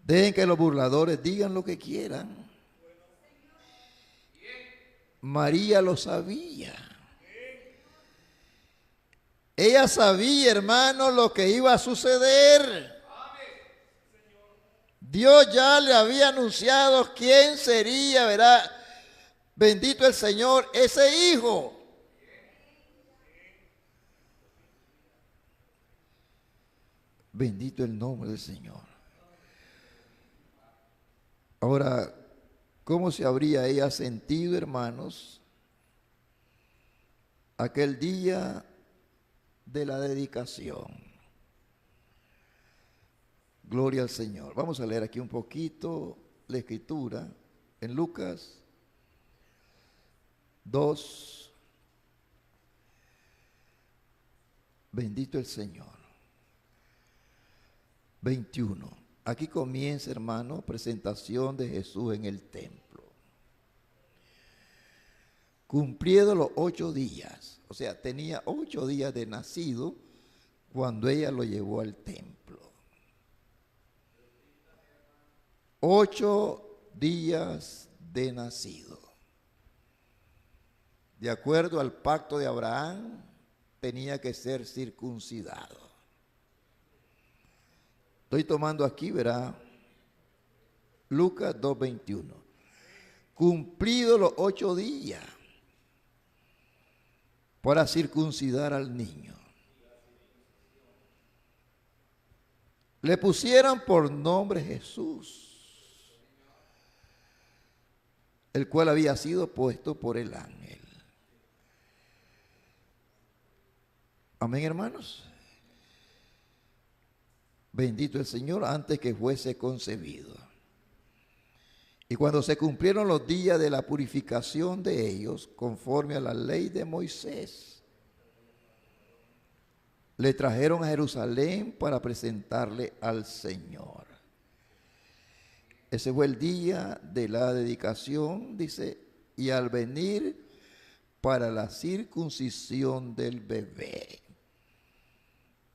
[SPEAKER 1] Dejen que los burladores digan lo que quieran. María lo sabía. Ella sabía, hermano, lo que iba a suceder. Dios ya le había anunciado quién sería, ¿verdad? Bendito el Señor, ese hijo. Bendito el nombre del Señor. Ahora, ¿cómo se habría ella sentido, hermanos, aquel día de la dedicación? Gloria al Señor. Vamos a leer aquí un poquito la escritura en Lucas 2. Bendito el Señor. 21. Aquí comienza, hermano, presentación de Jesús en el templo. Cumplidos los 8 días, o sea, tenía 8 días de nacido cuando ella lo llevó al templo. 8 días de nacido. De acuerdo al pacto de Abraham, tenía que ser circuncidado. Estoy tomando aquí, verá, Lucas 2:21. Cumplidos los 8 días para circuncidar al niño. Le pusieron por nombre Jesús, el cual había sido puesto por el ángel. Amén, hermanos. Bendito el Señor, antes que fuese concebido. Y cuando se cumplieron los días de la purificación de ellos, conforme a la ley de Moisés, le trajeron a Jerusalén para presentarle al Señor. Ese fue el día de la dedicación, dice, y al venir para la circuncisión del bebé.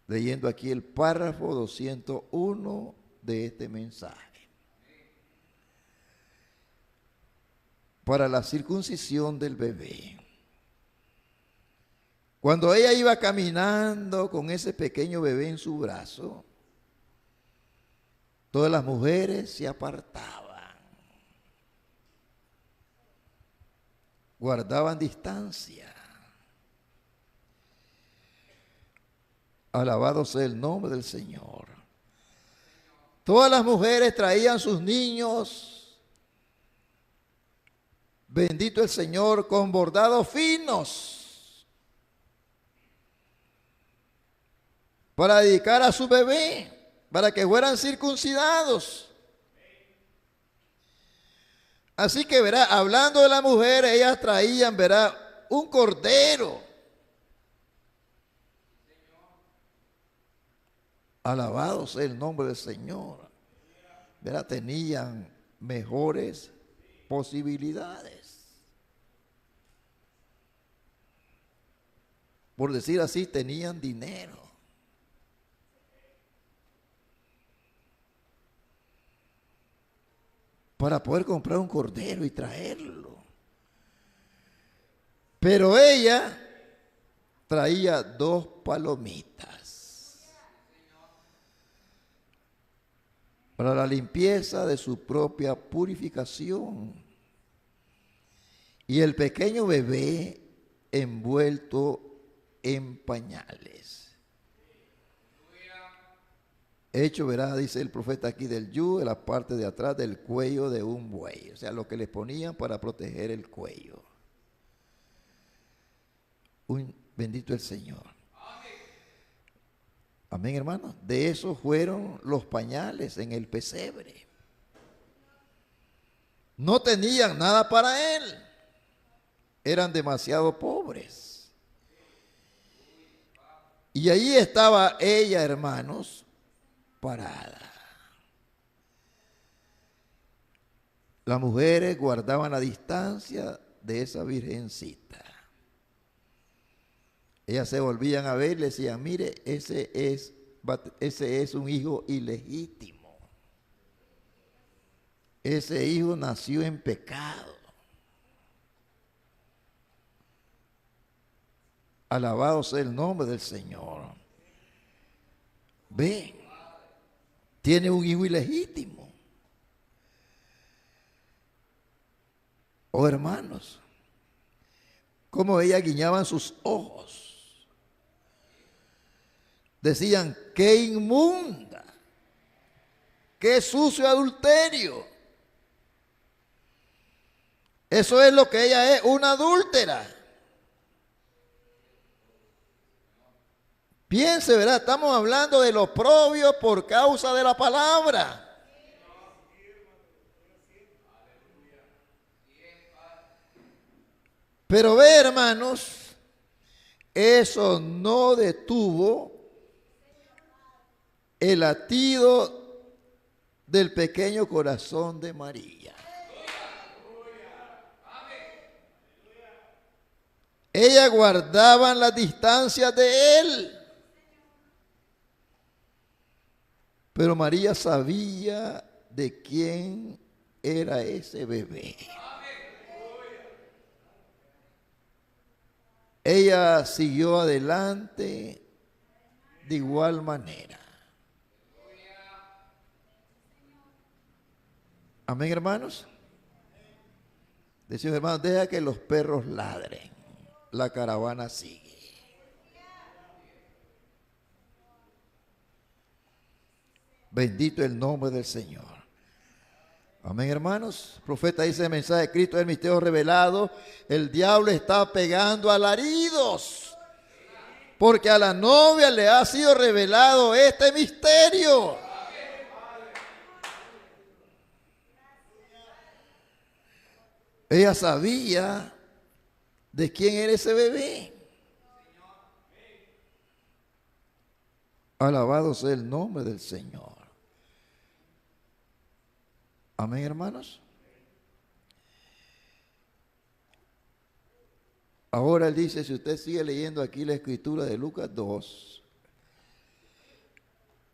[SPEAKER 1] Leyendo aquí el párrafo 201 de este mensaje. Para la circuncisión del bebé. Cuando ella iba caminando con ese pequeño bebé en su brazo, todas las mujeres se apartaban, guardaban distancia. Alabado sea el nombre del Señor. Todas las mujeres traían sus niños, bendito el Señor, con bordados finos, para dedicar a su bebé, para que fueran circuncidados. Así que verá, hablando de las mujeres, ellas traían, verá, un cordero. Alabado sea el nombre del Señor. Verá, tenían mejores posibilidades. Por decir así, tenían dinero. Para poder comprar un cordero y traerlo. Pero ella traía 2 palomitas para la limpieza de su propia purificación. Y el pequeño bebé envuelto en pañales. Hecho, verá, dice el profeta aquí, del yugo, de la parte de atrás del cuello de un buey. O sea, lo que les ponían para proteger el cuello. Bendito el Señor. Amén, hermanos. De eso fueron los pañales en el pesebre. No tenían nada para él. Eran demasiado pobres. Y ahí estaba ella, hermanos, parada. Las mujeres guardaban la distancia de esa virgencita. Ellas se volvían a ver y le decían, mire, ese es un hijo ilegítimo. Ese hijo nació en pecado. Alabado sea el nombre del Señor. Ven, tiene un hijo ilegítimo. Oh, hermanos, cómo ellas guiñaban sus ojos. Decían, qué inmunda, qué sucio adulterio. Eso es lo que ella es, una adúltera. Piense, ¿verdad? Estamos hablando del oprobio por causa de la palabra. Pero ve, hermanos, eso no detuvo el latido del pequeño corazón de María. Ellas guardaban las distancias de él. Pero María sabía de quién era ese bebé. Ella siguió adelante de igual manera. Amén, hermanos. Decimos, hermanos, deja que los perros ladren. La caravana sigue. Bendito el nombre del Señor. Amén, hermanos. El profeta dice el mensaje de Cristo, el misterio revelado. El diablo está pegando alaridos, porque a la novia le ha sido revelado este misterio. Ella sabía de quién era ese bebé. Alabado sea el nombre del Señor. Amén, hermanos. Ahora él dice, si usted sigue leyendo aquí la escritura de Lucas 2,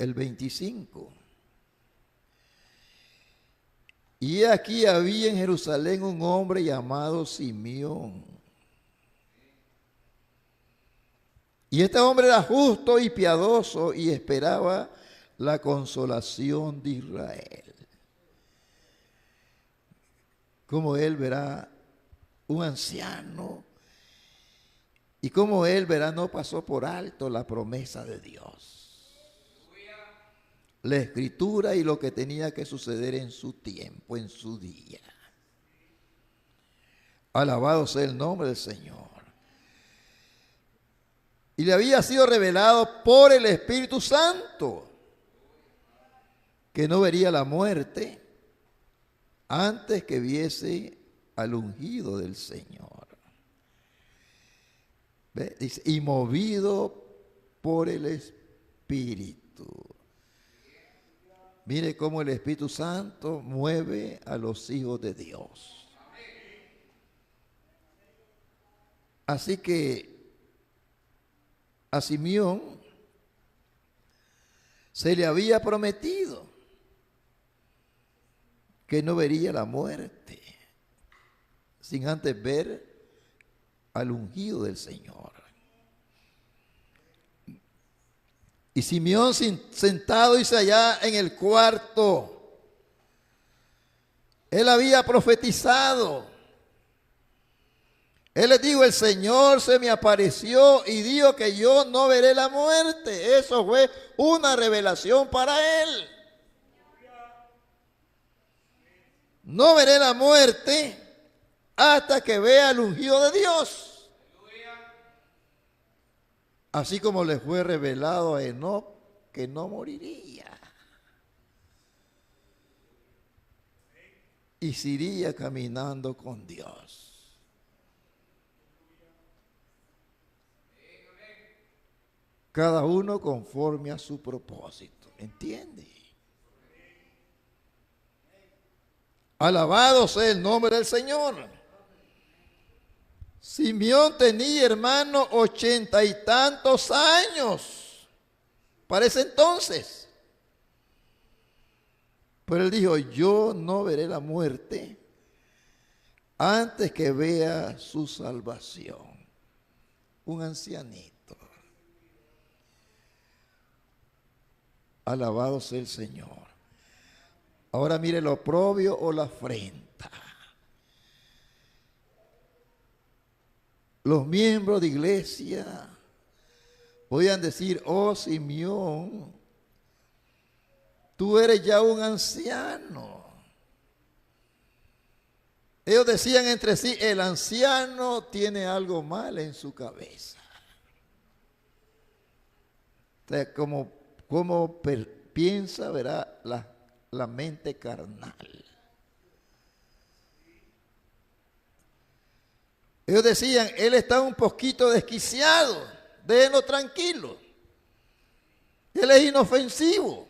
[SPEAKER 1] el 25. Y aquí había en Jerusalén un hombre llamado Simeón, Y este hombre era justo y piadoso y esperaba la consolación de Israel. Como él verá un anciano y como él verá no pasó por alto la promesa de Dios, la escritura y lo que tenía que suceder en su tiempo, en su día. Alabado sea el nombre del Señor. Y le había sido revelado por el Espíritu Santo que no vería la muerte antes que viese al ungido del Señor. ¿Ve? Dice, y movido por el Espíritu. Mire cómo el Espíritu Santo mueve a los hijos de Dios. Así que a Simeón se le había prometido que no vería la muerte sin antes ver al ungido del Señor. Y Simeón sentado dice allá en el cuarto, él había profetizado. Él les dijo, el Señor se me apareció y dijo que yo no veré la muerte. Eso fue una revelación para él. No veré la muerte hasta que vea el ungido de Dios. Así como le fue revelado a Enoc que no moriría. Y se iría caminando con Dios. Cada uno conforme a su propósito. ¿Entiende? Alabado sea el nombre del Señor. Simeón tenía, hermano, 80 y tantos años para ese entonces. Pero él dijo, yo no veré la muerte antes que vea su salvación. Un ancianito. Alabado sea el Señor. Ahora mire lo oprobio o la afrenta. Los miembros de iglesia podían decir, oh Simeón, tú eres ya un anciano. Ellos decían entre sí, el anciano tiene algo mal en su cabeza. O sea, como piensa, verá la mente carnal. Ellos decían, él está un poquito desquiciado, déjenlo tranquilo. Él es inofensivo.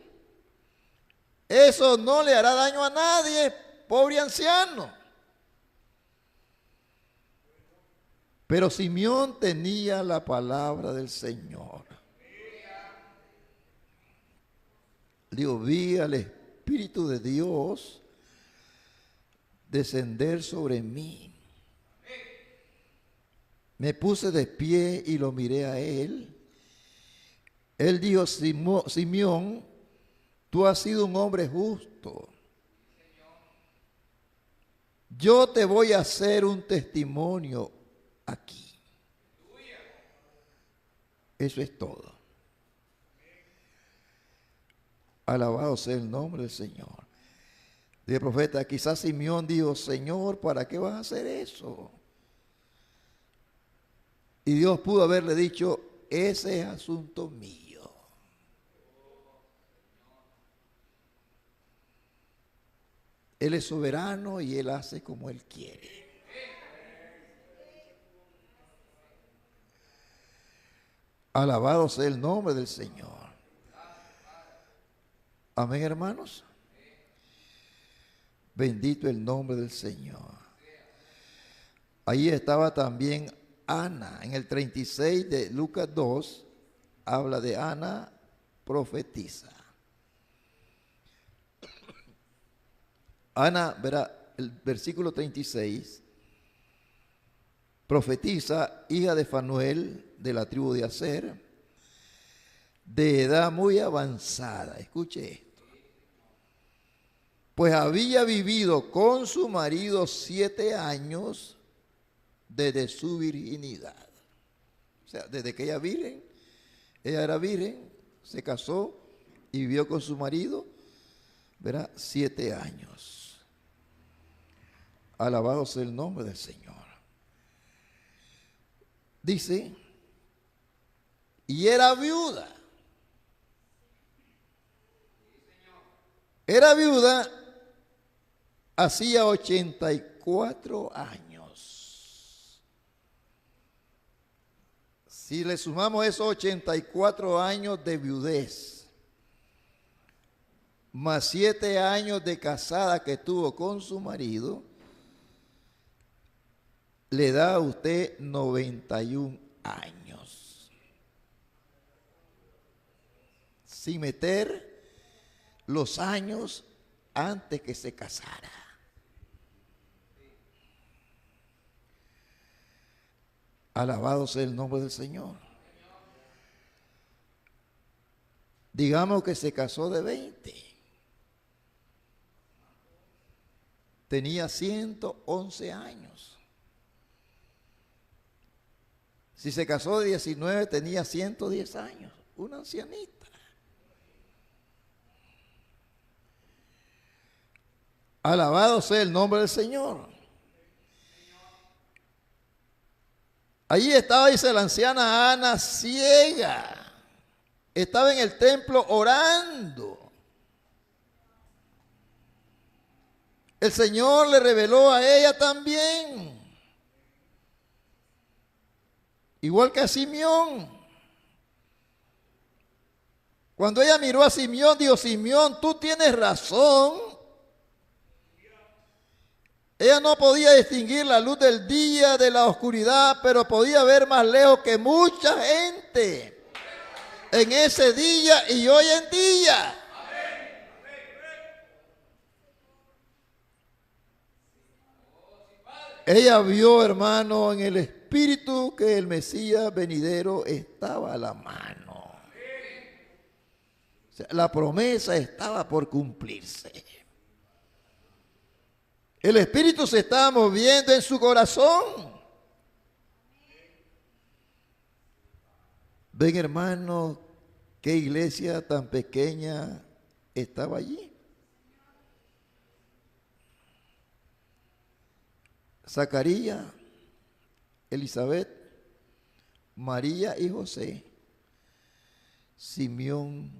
[SPEAKER 1] Eso no le hará daño a nadie, pobre anciano. Pero Simeón tenía la palabra del Señor. Digo, vi al Espíritu de Dios descender sobre mí. Me puse de pie y lo miré a él. Él dijo, Simeón, tú has sido un hombre justo. Yo te voy a hacer un testimonio aquí. Eso es todo. Alabado sea el nombre del Señor. Dice el profeta, quizás Simeón dijo, Señor, ¿para qué vas a hacer eso? Y Dios pudo haberle dicho, ese es asunto mío. Él es soberano y Él hace como Él quiere. Alabado sea el nombre del Señor. Amén, hermanos. Bendito el nombre del Señor. Ahí estaba también Ana. En el 36 de Lucas 2, habla de Ana, profetiza. Ana, verá, el versículo 36. profetisa, hija de Fanuel, de la tribu de Aser, de edad muy avanzada. Escuche esto. Pues había vivido con su marido 7 años desde su virginidad. O sea, desde que ella era virgen, se casó y vivió con su marido, verá, 7 años. Alabado sea el nombre del Señor. Dice, y era viuda. Era viuda hacía 84 años. Si le sumamos esos 84 años de viudez, más 7 años de casada que tuvo con su marido, le da a usted 91 años. Sin meter los años antes que se casara. Alabado sea el nombre del Señor. Digamos que se casó de 20. Tenía 111 años. Si se casó de 19, tenía 110 años. Una ancianita. Alabado sea el nombre del Señor. Allí estaba, dice la anciana Ana, ciega. Estaba en el templo orando. El Señor le reveló a ella también. Igual que a Simeón. Cuando ella miró a Simeón, dijo, Simeón, tú tienes razón. Ella no podía distinguir la luz del día de la oscuridad, pero podía ver más lejos que mucha gente en ese día y hoy en día. Ella vio, hermano, en el espíritu que el Mesías venidero estaba a la mano. O sea, la promesa estaba por cumplirse. El Espíritu se estaba moviendo en su corazón. Ven, hermano, qué iglesia tan pequeña estaba allí. Zacarías, Elizabeth, María y José, Simeón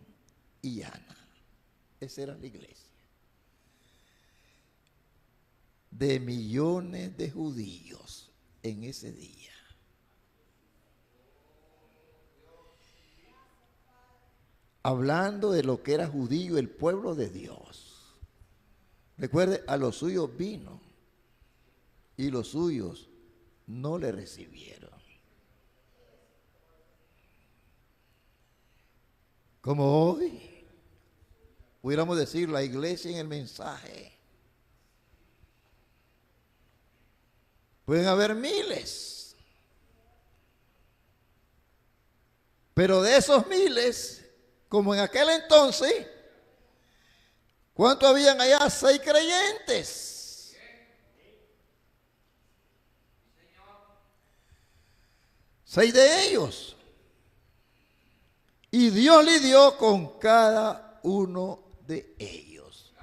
[SPEAKER 1] y Ana. Esa era la iglesia. De millones de judíos en ese día. Hablando de lo que era judío, el pueblo de Dios. Recuerde, a los suyos vino y los suyos no le recibieron. Como hoy, pudiéramos decir, la iglesia en el mensaje. Pueden haber miles. Pero de esos miles, como en aquel entonces, ¿cuántos habían allá? 6 creyentes. 6 de ellos. Y Dios lidió con cada uno de ellos.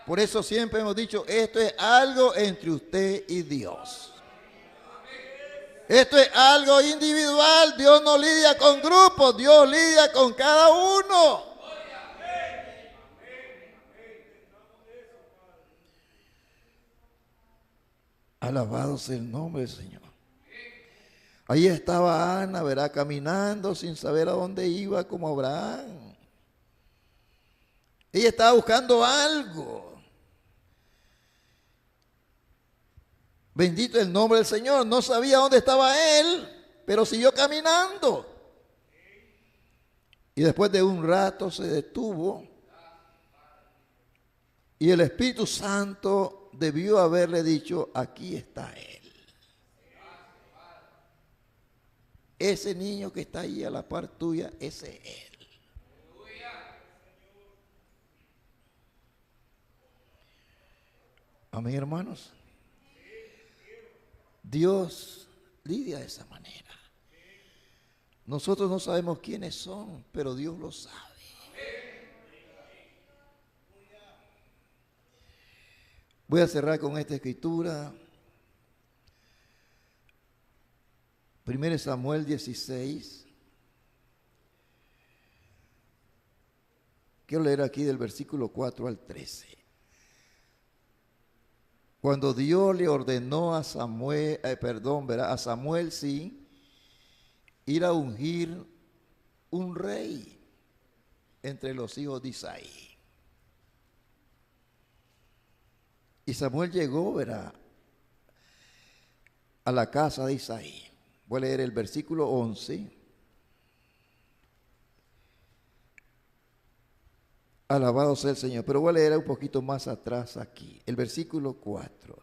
[SPEAKER 1] Por eso siempre hemos dicho, esto es algo entre usted y Dios. Esto es algo individual. Dios no lidia con grupos, Dios lidia con cada uno. Alabado sea el nombre del Señor. Ahí estaba Ana, verá, caminando sin saber a dónde iba, como Abraham. Ella estaba buscando algo. Bendito el nombre del Señor. No sabía dónde estaba él, pero siguió caminando. Y después de un rato se detuvo. Y el Espíritu Santo debió haberle dicho, aquí está él. ese niño que está ahí a la par tuya, ese es él. Amén, hermanos. Dios lidia de esa manera. Nosotros no sabemos quiénes son, pero Dios lo sabe. Voy a cerrar con esta escritura. 1 Samuel 16. Quiero leer aquí del versículo 4 al 13. Cuando Dios le ordenó a Samuel, a Samuel sí, ir a ungir un rey entre los hijos de Isaí. Y Samuel llegó, a la casa de Isaí. Voy a leer el versículo 11. Alabado sea el Señor. Pero voy a leer un poquito más atrás aquí. El versículo 4.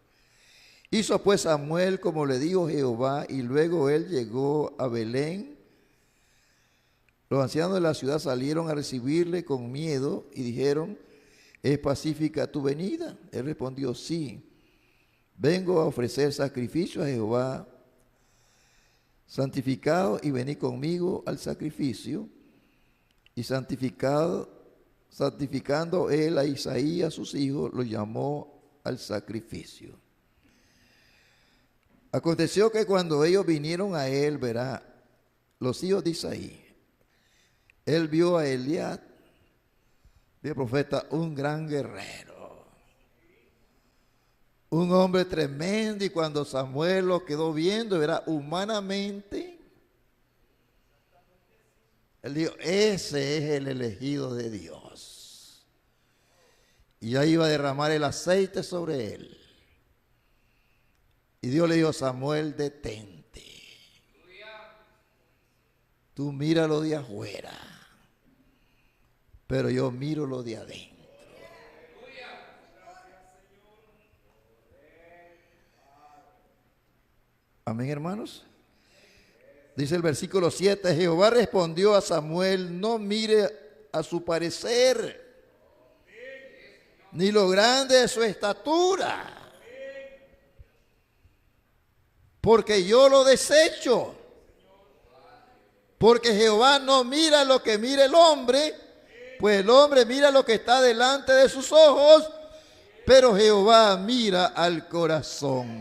[SPEAKER 1] Hizo pues Samuel como le dijo Jehová, y luego él llegó a Belén. Los ancianos de la ciudad salieron a recibirle con miedo y dijeron: ¿es pacífica tu venida? Él respondió: sí. Vengo a ofrecer sacrificio a Jehová. Santificado y venid conmigo al sacrificio. Y santificando él a Isaí y a sus hijos, lo llamó al sacrificio. Aconteció que cuando ellos vinieron a él, los hijos de Isaí, él vio a Eliab, el profeta, un gran guerrero, un hombre tremendo, y cuando Samuel lo quedó viendo, humanamente, él dijo: ese es el elegido de Dios. Y ya iba a derramar el aceite sobre él. Y Dios le dijo a Samuel: detente. Tú mira lo de afuera, pero yo miro lo de adentro. Amén, hermanos. Dice el versículo 7, Jehová respondió a Samuel: no mire a su parecer, ni lo grande de su estatura, porque yo lo desecho. Porque Jehová no mira lo que mira el hombre, pues el hombre mira lo que está delante de sus ojos, pero Jehová mira al corazón.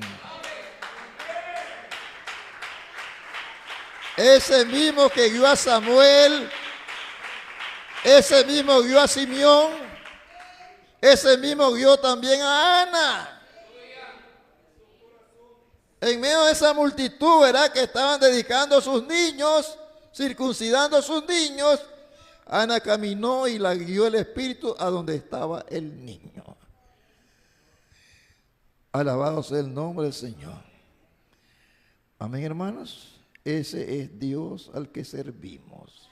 [SPEAKER 1] Ese mismo que guió a Samuel, ese mismo guió a Simeón, ese mismo guió también a Ana. En medio de esa multitud, que estaban dedicando a sus niños, circuncidando a sus niños, Ana caminó y la guió el Espíritu a donde estaba el niño. Alabado sea el nombre del Señor. Amén, hermanos. Ese es Dios al que servimos.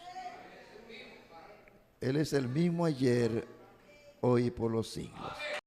[SPEAKER 1] Él es el mismo ayer, hoy y por los siglos.